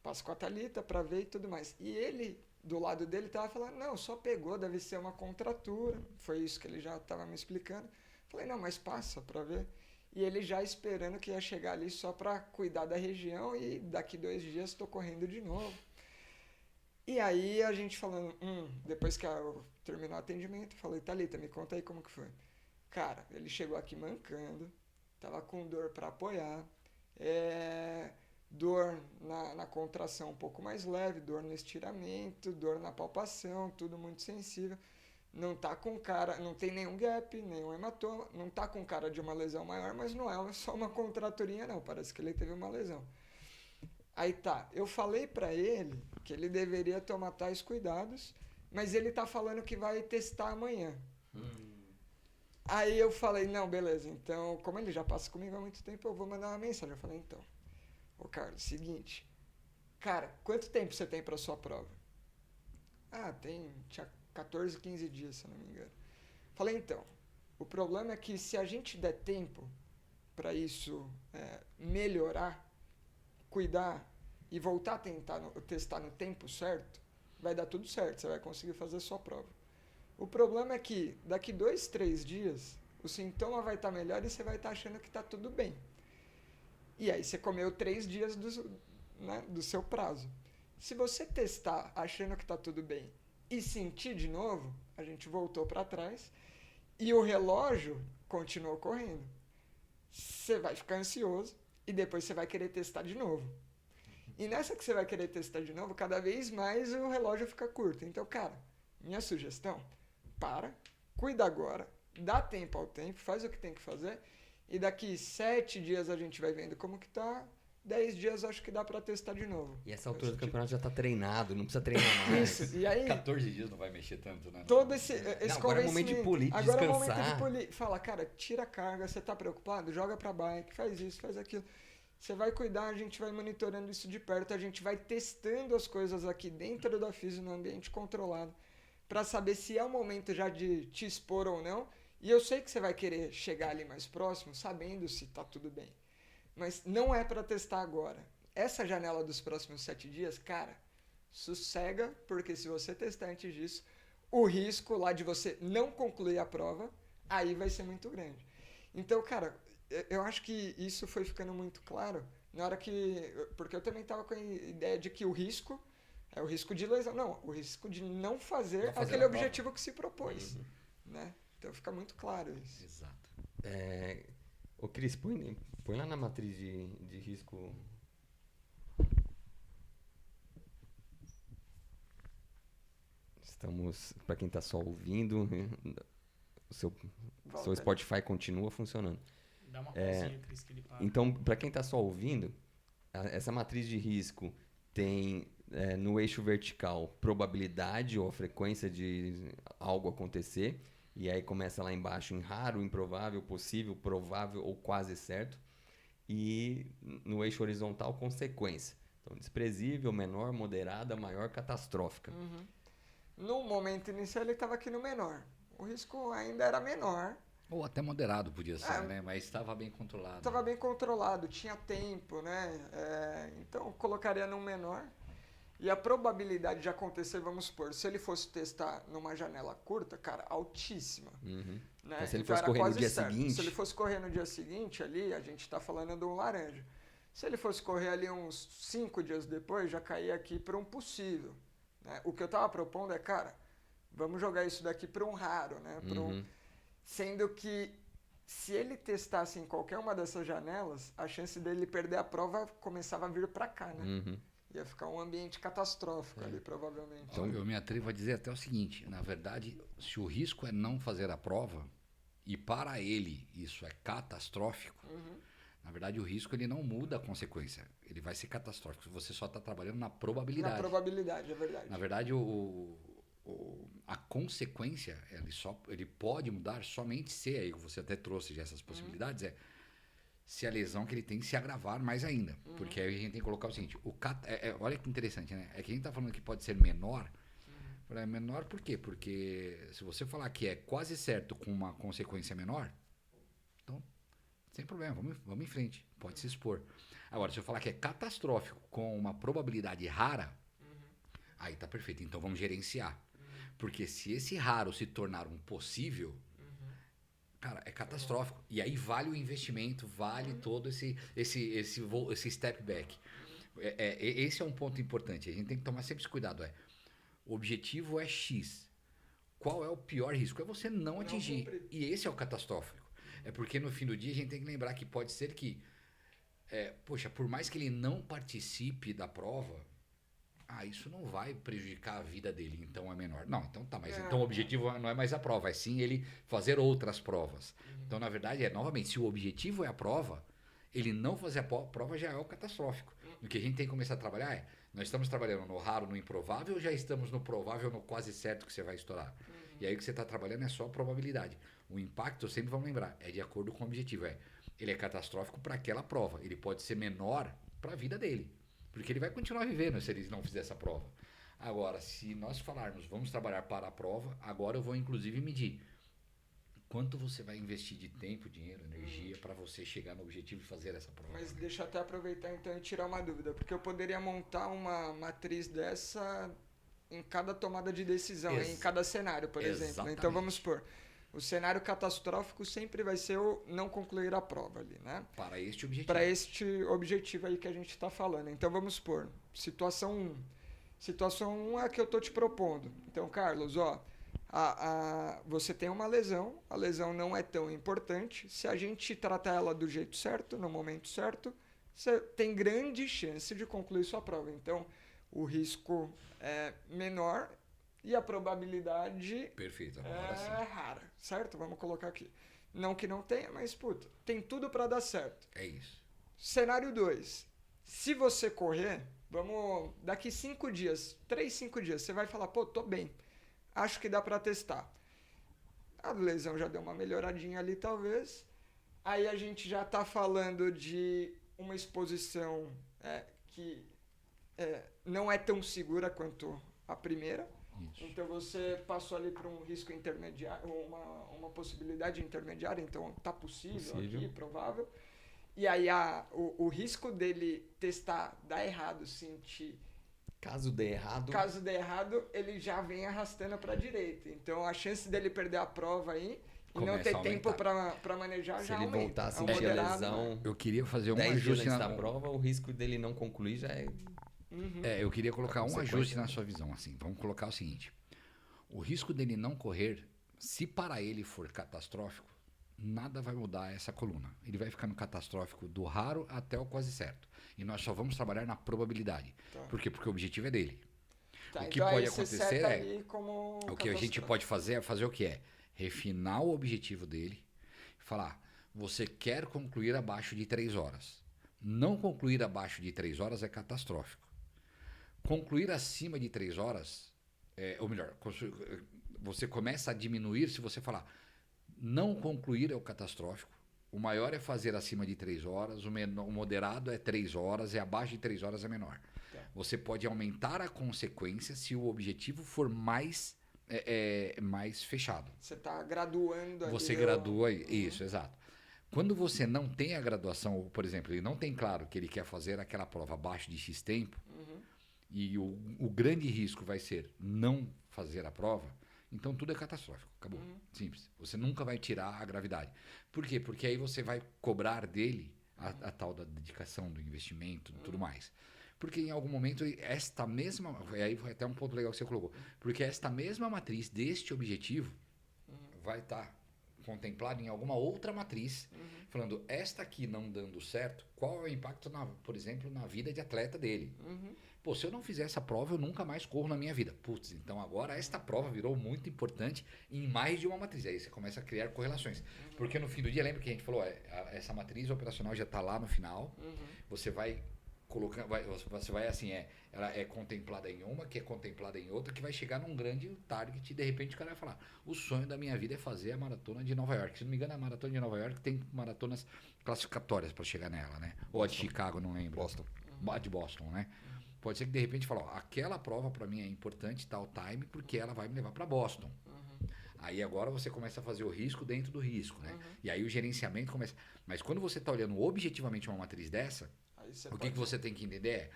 Passo com a Thalita para ver e tudo mais. E ele, do lado dele, estava falando, não, só pegou, deve ser uma contratura, foi isso que ele já estava me explicando. Falei, não, mas passa para ver. E ele já esperando que ia chegar ali só para cuidar da região e daqui 2 dias estou correndo de novo. E aí a gente falando, depois que terminou o atendimento, eu falei, Thalita, me conta aí como que foi. Cara, ele chegou aqui mancando, tava com dor para apoiar, dor na contração um pouco mais leve, dor no estiramento, dor na palpação, tudo muito sensível. Não tá com cara, não tem nenhum gap, nenhum hematoma, não tá com cara de uma lesão maior, mas não é só uma contraturinha não, parece que ele teve uma lesão. Aí tá, eu falei pra ele que ele deveria tomar tais cuidados, mas ele tá falando que vai testar amanhã. Aí eu falei, não, beleza, então, como ele já passa comigo há muito tempo, eu vou mandar uma mensagem. Eu falei, então, ô Carlos, seguinte, cara, quanto tempo você tem pra sua prova? Tinha 14, 15 dias, se eu não me engano. Falei, então, o problema é que se a gente der tempo para isso melhorar, cuidar e voltar a testar no tempo certo, vai dar tudo certo, você vai conseguir fazer a sua prova. O problema é que daqui 2, 3 dias, o sintoma vai estar melhor e você vai estar achando que está tudo bem. E aí você comeu 3 dias do seu prazo. Se você testar achando que está tudo bem e sentir de novo, a gente voltou para trás e o relógio continuou correndo. Você vai ficar ansioso e depois você vai querer testar de novo. E nessa que você vai querer testar de novo, cada vez mais o relógio fica curto. Então, cara, minha sugestão, cuida agora, dá tempo ao tempo, faz o que tem que fazer e daqui 7 dias a gente vai vendo como que tá. 10 dias acho que dá pra testar de novo. E essa altura do campeonato já tá treinado, não precisa treinar mais. Isso, e aí... 14 dias não vai mexer tanto, né? Todo esse agora é o momento de polir, de agora descansar. é o momento de polir. Fala, cara, tira a carga, você tá preocupado? Joga pra bike, faz isso, faz aquilo. Você vai cuidar, a gente vai monitorando isso de perto, a gente vai testando as coisas aqui dentro da física, no ambiente controlado, pra saber se é o momento já de te expor ou não. E eu sei que você vai querer chegar ali mais próximo, sabendo se tá tudo bem. Mas não é para testar agora. Essa janela dos próximos 7 dias, cara, sossega, porque se você testar antes disso, o risco lá de você não concluir a prova, aí vai ser muito grande. Então, cara, eu acho que isso foi ficando muito claro na hora que... Porque eu também estava com a ideia de que o risco é o risco de lesão. Não, o risco de não fazer aquele objetivo que se propôs. Né? Então fica muito claro isso. Exato. Ô Cris, põe lá na matriz de risco. Estamos, para quem está só ouvindo, o seu Spotify continua funcionando. Dá uma pausinha, Cris, que ele para. Então, para quem está só ouvindo, essa matriz de risco tem no eixo vertical, probabilidade ou a frequência de algo acontecer. E aí começa lá embaixo em raro, improvável, possível, provável ou quase certo. E no eixo horizontal, consequência. Então, desprezível, menor, moderada, maior, catastrófica. No momento inicial, ele estava aqui no menor. O risco ainda era menor. Ou até moderado podia ser, né? Mas estava bem controlado. Estava bem controlado, tinha tempo, né? Então, eu colocaria no menor. E a probabilidade de acontecer, vamos supor, se ele fosse testar numa janela curta, cara, altíssima. Uhum. Né? Então, se ele Então, fosse era correr no quase dia certo. seguinte... Se ele fosse correr no dia seguinte ali, a gente está falando de um laranja. Se ele fosse correr ali uns 5 dias depois, já caía aqui para um possível. Né? O que eu estava propondo é, cara, vamos jogar isso daqui para um raro, né? Sendo que se ele testasse em qualquer uma dessas janelas, a chance dele perder a prova começava a vir para cá, né? Ia ficar um ambiente catastrófico ali, provavelmente. Então, eu me atrevo a dizer até o seguinte, na verdade, se o risco é não fazer a prova, e para ele isso é catastrófico, na verdade o risco ele não muda a consequência, ele vai ser catastrófico, você só está trabalhando na probabilidade. Na probabilidade, é verdade. Na verdade, a consequência, ele pode mudar somente se, aí você até trouxe já essas possibilidades, se a lesão que ele tem se agravar mais ainda. Porque aí a gente tem que colocar o seguinte, olha que interessante, né? É que a gente está falando que pode ser menor. Menor por quê? Porque se você falar que é quase certo com uma consequência menor, então, sem problema, vamos em frente, pode se expor. Agora, se eu falar que é catastrófico com uma probabilidade rara, aí tá perfeito, então vamos gerenciar. Porque se esse raro se tornar um possível, cara, é catastrófico. E aí vale o investimento, vale todo esse step back. Esse é um ponto importante. A gente tem que tomar sempre esse cuidado. O objetivo é X. Qual é o pior risco? É você não atingir. E esse é o catastrófico. É porque no fim do dia a gente tem que lembrar que pode ser que, poxa, por mais que ele não participe da prova, isso não vai prejudicar a vida dele, então é menor. Não, então tá, mas então o objetivo não é mais a prova, é sim ele fazer outras provas. Então, na verdade, novamente, se o objetivo é a prova, ele não fazer a prova já é o catastrófico. O que a gente tem que começar a trabalhar nós estamos trabalhando no raro, no improvável, ou já estamos no provável, no quase certo que você vai estourar? E aí o que você está trabalhando é só a probabilidade. O impacto, sempre vamos lembrar, é de acordo com o objetivo. Ele é catastrófico para aquela prova, ele pode ser menor para a vida dele. Porque ele vai continuar vivendo se ele não fizer essa prova. Agora, se nós falarmos, vamos trabalhar para a prova, agora eu vou inclusive medir quanto você vai investir de tempo, dinheiro, energia para você chegar no objetivo de fazer essa prova. Mas deixa eu até aproveitar então e tirar uma dúvida, porque eu poderia montar uma matriz dessa em cada tomada de decisão, em cada cenário, por exemplo. Então vamos supor, o cenário catastrófico sempre vai ser o não concluir a prova ali, né? Para este objetivo. Para este objetivo aí que a gente está falando. Então vamos supor, situação 1. Situação 1 é a que eu estou te propondo. Então, Carlos, você tem uma lesão, a lesão não é tão importante. Se a gente tratar ela do jeito certo, no momento certo, você tem grande chance de concluir sua prova. Então, o risco é menor e a probabilidade é rara, certo? Vamos colocar aqui. Não que não tenha, mas tem tudo para dar certo. É isso. Cenário 2. Se você correr, daqui 5 dias, 5 dias, você vai falar, tô bem. Acho que dá para testar. A lesão já deu uma melhoradinha ali, talvez. Aí a gente já está falando de uma exposição que não é tão segura quanto a primeira. Isso. Então você passou ali para um risco intermediário, uma possibilidade intermediária, então está possível aqui, provável. E aí o risco dele testar, dar errado, sentir... Caso dê errado, ele já vem arrastando para a direita. Então a chance dele perder a prova aí e não ter tempo para manejar já aumenta. Se ele voltar a sentir a lesão, eu queria fazer um 10 dias antes da prova, o risco dele não concluir já é... eu queria colocar um ajuste na sua visão. Assim, vamos colocar o seguinte. O risco dele não correr, se para ele for catastrófico, nada vai mudar essa coluna. Ele vai ficar no catastrófico do raro até o quase certo. E nós só vamos trabalhar na probabilidade. Tá. Por quê? Porque o objetivo é dele. Tá, o que pode acontecer o que a gente pode fazer é fazer o que é? Refinar o objetivo dele e falar, você quer concluir abaixo de 3 horas. Não concluir abaixo de 3 horas é catastrófico. concluir acima de 3 horas, ou melhor, você começa a diminuir se você falar não concluir é o catastrófico, o maior é fazer acima de 3 horas, o moderado é 3 horas e abaixo de 3 horas é menor. Tá. Você pode aumentar a consequência se o objetivo for mais fechado. Você está graduando ali. Você gradua, isso, exato. Quando você não tem a graduação, por exemplo, ele não tem claro que ele quer fazer aquela prova abaixo de X tempo, e o grande risco vai ser não fazer a prova, então tudo é catastrófico, acabou, simples. Você nunca vai tirar a gravidade. Por quê? Porque aí você vai cobrar dele a tal da dedicação, do investimento, tudo mais. Porque em algum momento esta mesma, aí foi até um ponto legal que você colocou, porque esta mesma matriz deste objetivo vai estar contemplada em alguma outra matriz, falando, esta aqui não dando certo, qual é o impacto, por exemplo, na vida de atleta dele? Pô, se eu não fizer essa prova, eu nunca mais corro na minha vida. Putz, então agora esta prova virou muito importante em mais de uma matriz. Aí você começa a criar correlações. Porque no fim do dia, lembra que a gente falou, essa matriz operacional já está lá no final, você vai colocando, você vai assim, ela é contemplada em uma, que é contemplada em outra, que vai chegar num grande target e de repente o cara vai falar, o sonho da minha vida é fazer a maratona de Nova York. Se não me engano, a maratona de Nova York tem maratonas classificatórias para chegar nela, né? Ou a de Chicago, não lembro. Boston. A de Boston, né? Pode ser que de repente fale, aquela prova para mim é importante, tal time, porque ela vai me levar para Boston. Aí agora você começa a fazer o risco dentro do risco, né? E aí o gerenciamento começa. Mas quando você está olhando objetivamente uma matriz dessa, o que você tem que entender é,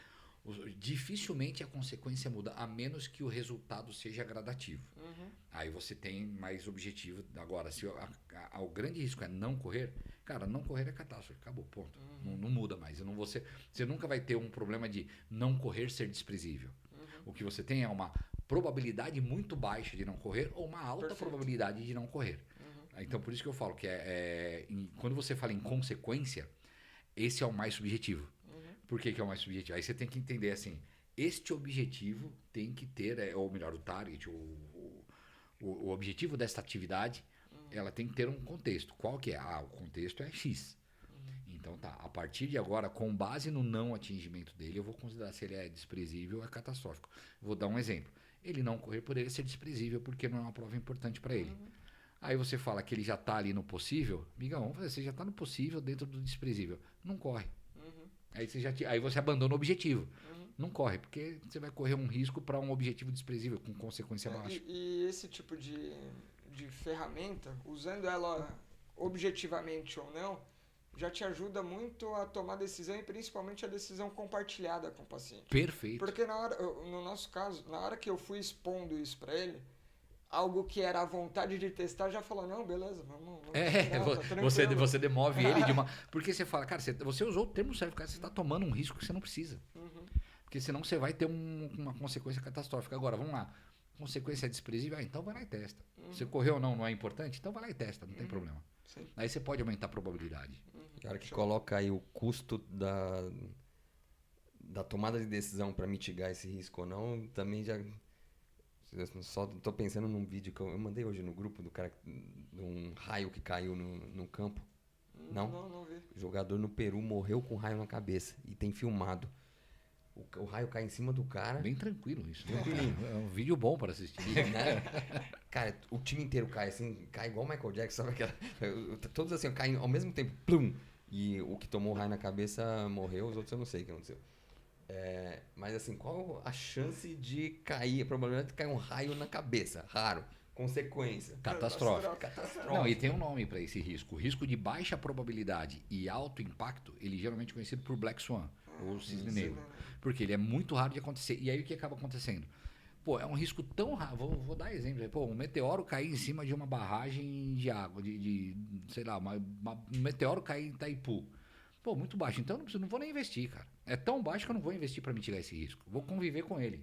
dificilmente a consequência muda, a menos que o resultado seja gradativo. Aí você tem mais objetivo. Agora, se o grande risco é não correr, cara, não correr é catástrofe, acabou, ponto. Não muda mais. Você nunca vai ter um problema de não correr ser desprezível. O que você tem é uma probabilidade muito baixa de não correr ou uma alta probabilidade de não correr. Então, por isso que eu falo que quando você fala em consequência, esse é o mais subjetivo. Por que é o mais subjetivo? Aí você tem que entender assim, este objetivo tem que ter, ou melhor, o target, o objetivo desta atividade, ela tem que ter um contexto. Qual que é? O contexto é X. Então tá, a partir de agora, com base no não atingimento dele, eu vou considerar se ele é desprezível ou é catastrófico. Vou dar um exemplo. Ele não correr por ele ser desprezível, porque não é uma prova importante para ele. Aí você fala que ele já está ali no possível, amigão, vamos fazer, você já está no possível dentro do desprezível. Não corre. Aí você abandona o objetivo. Não corre, porque você vai correr um risco para um objetivo desprezível, com consequência baixa. E esse tipo de ferramenta, usando ela objetivamente ou não, já te ajuda muito a tomar decisão e principalmente a decisão compartilhada com o paciente. Perfeito. Porque no nosso caso, na hora que eu fui expondo isso para ele, algo que era a vontade de testar, já falou, não, beleza, vamos testar, você demove ele de uma... Porque você fala, cara, você usou o termo certo, cara, você está tomando um risco que você não precisa. Porque senão você vai ter uma consequência catastrófica. Agora, vamos lá, consequência desprezível, então vai lá e testa. Você correu ou não é importante? Então vai lá e testa, não tem problema. Sim. Aí você pode aumentar a probabilidade. Cara que coloca aí o custo da tomada de decisão para mitigar esse risco ou não, também já... Eu só tô pensando num vídeo que eu mandei hoje no grupo do cara, de um raio que caiu no campo. Não vi. O jogador no Peru morreu com um raio na cabeça e tem filmado. O raio cai em cima do cara. Bem tranquilo isso. Tranquilinho. É um vídeo bom para assistir. Né? Cara, o time inteiro cai assim, cai igual o Michael Jackson, sabe aquela... Todos assim, caem ao mesmo tempo. Plum! E o que tomou o raio na cabeça morreu, os outros eu não sei o que aconteceu. Mas assim, qual a chance de cair, a probabilidade de cair um raio na cabeça? Raro. Consequência. Catastrófico. Não, e tem um nome para esse risco. O risco de baixa probabilidade e alto impacto, ele geralmente é conhecido por Black Swan, ou cisne negro. Porque ele é muito raro de acontecer. E aí o que acaba acontecendo? Pô, é um risco tão raro. Vou dar exemplo. Pô, um meteoro cair em cima de uma barragem de água, sei lá, um meteoro cair em Itaipu. Pô, muito baixo. Então não vou nem investir, cara. É tão baixo que eu não vou investir para mitigar esse risco. Vou conviver com ele.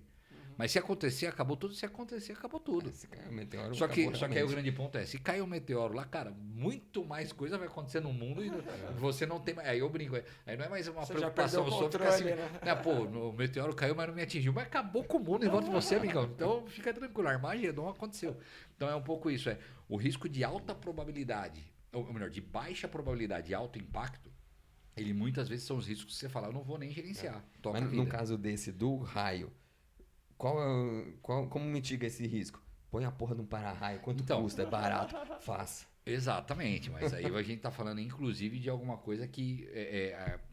Mas se acontecer, acabou tudo. Se acontecer, acabou tudo. Se cair um meteoro, só que aí o grande ponto é, se cair um meteoro lá, cara, muito mais coisa vai acontecer no mundo e você não tem mais... Aí eu brinco, aí não é mais uma preocupação sua ficar assim... Né? Pô, o meteoro caiu, mas não me atingiu. Mas acabou com o mundo em volta de você, amigão. Então fica tranquilo, a Armagedon aconteceu. Então é um pouco isso, o risco de alta probabilidade, ou melhor, de baixa probabilidade e alto impacto, ele muitas vezes são os riscos que você fala, eu não vou nem gerenciar. Mas no caso desse do raio, Como mitiga esse risco? Põe a porra de um para-raio. Quanto custa? É barato. Faça. Exatamente, mas aí a gente está falando inclusive de alguma coisa que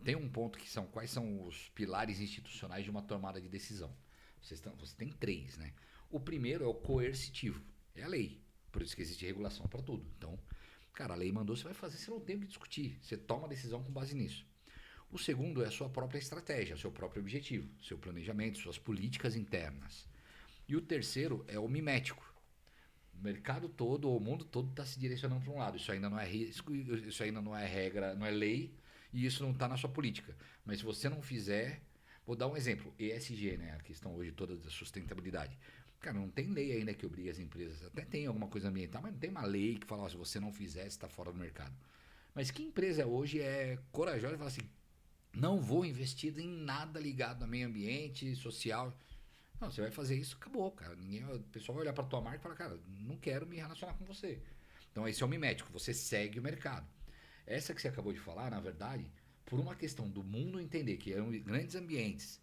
tem um ponto que são quais são os pilares institucionais de uma tomada de decisão. Você tem 3, né? O primeiro é o coercitivo, é a lei. Por isso que existe regulação para tudo. Então, cara, a lei mandou, você vai fazer, você não tem o que discutir. Você toma a decisão com base nisso. O segundo é a sua própria estratégia, o seu próprio objetivo, seu planejamento, suas políticas internas. E o terceiro é o mimético. O mercado todo, o mundo todo está se direcionando para um lado. Isso ainda não é risco, isso ainda não é regra, não é lei, e isso não está na sua política. Mas se você não fizer... Vou dar um exemplo. ESG, né? A questão hoje toda da sustentabilidade. Cara, não tem lei ainda que obrigue as empresas. Até tem alguma coisa ambiental, mas não tem uma lei que fala, se você não fizer, você está fora do mercado. Mas que empresa hoje é corajosa e fala assim, não vou investir em nada ligado ao meio ambiente, social... Não, você vai fazer isso, acabou, cara. O pessoal vai olhar para tua marca e falar, cara, não quero me relacionar com você. Então esse é o mimético, você segue o mercado. Essa que você acabou de falar, na verdade, por uma questão do mundo entender que grandes ambientes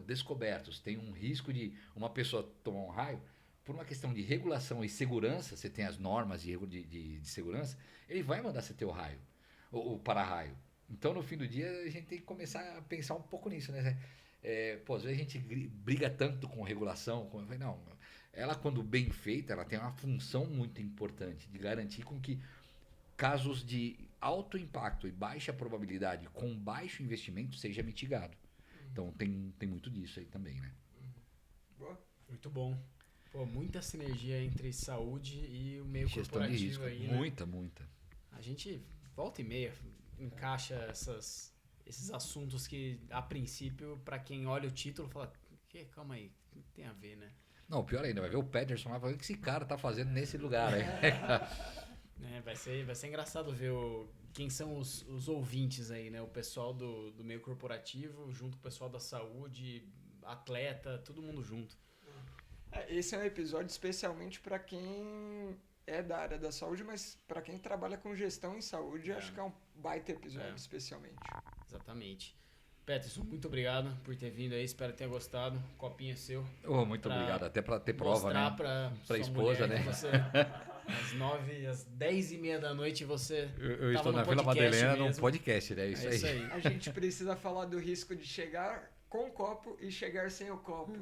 descobertos tem um risco de uma pessoa tomar um raio, por uma questão de regulação e segurança, você tem as normas de segurança, ele vai mandar você ter o raio, o para-raio. Então no fim do dia a gente tem que começar a pensar um pouco nisso, né? Às vezes a gente briga tanto com regulação, não, ela quando bem feita, ela tem uma função muito importante de garantir com que casos de alto impacto e baixa probabilidade com baixo investimento seja mitigado. Então tem muito disso aí também, né? Boa. Muito bom. Pô, muita sinergia entre saúde e o meio gestão corporativo de risco, aí, muita. A gente volta e meia encaixa esses assuntos que, a princípio, para quem olha o título, fala, calma aí, o que tem a ver, né? Não, pior ainda, vai ver o Pederson lá, vai ver o que esse cara tá fazendo nesse lugar aí. Vai ser engraçado ver quem são os ouvintes aí, né? O pessoal do meio corporativo, junto com o pessoal da saúde, atleta, todo mundo junto. Esse é um episódio especialmente para quem é da área da saúde, mas para quem trabalha com gestão em saúde, acho que é um baita episódio, especialmente. Exatamente. Peterson, muito obrigado por ter vindo aí, espero que tenha gostado. O copinho é seu. Muito obrigado, até para ter prova, né? Mostrar pra esposa, né? Você, às 10h30 da noite, você eu estou na Vila Madalena num podcast, né? Isso aí. A gente precisa falar do risco de chegar com o copo e chegar sem o copo.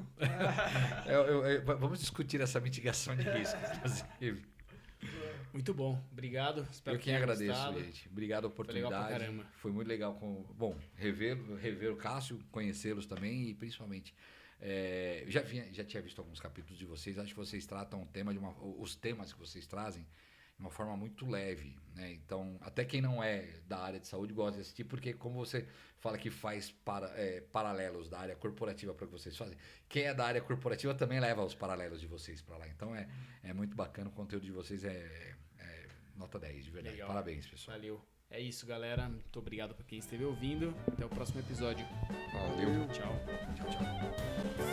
Vamos discutir essa mitigação de risco, inclusive. Muito bom, obrigado. Espero eu quem agradeço, gostado. Gente. Obrigado a oportunidade. Foi legal pra caramba. Foi muito legal rever o Cássio, conhecê-los também e principalmente já tinha visto alguns capítulos de vocês. Acho que vocês tratam os temas que vocês trazem de uma forma muito leve, né? Então, até quem não é da área de saúde gosta de assistir, porque como você fala que faz paralelos da área corporativa para o que vocês fazem, quem é da área corporativa também leva os paralelos de vocês para lá. Então, é muito bacana, o conteúdo de vocês é nota 10, de verdade. Legal. Parabéns, pessoal. Valeu. É isso, galera. Muito obrigado por quem esteve ouvindo. Até o próximo episódio. Valeu. Tchau. Tchau.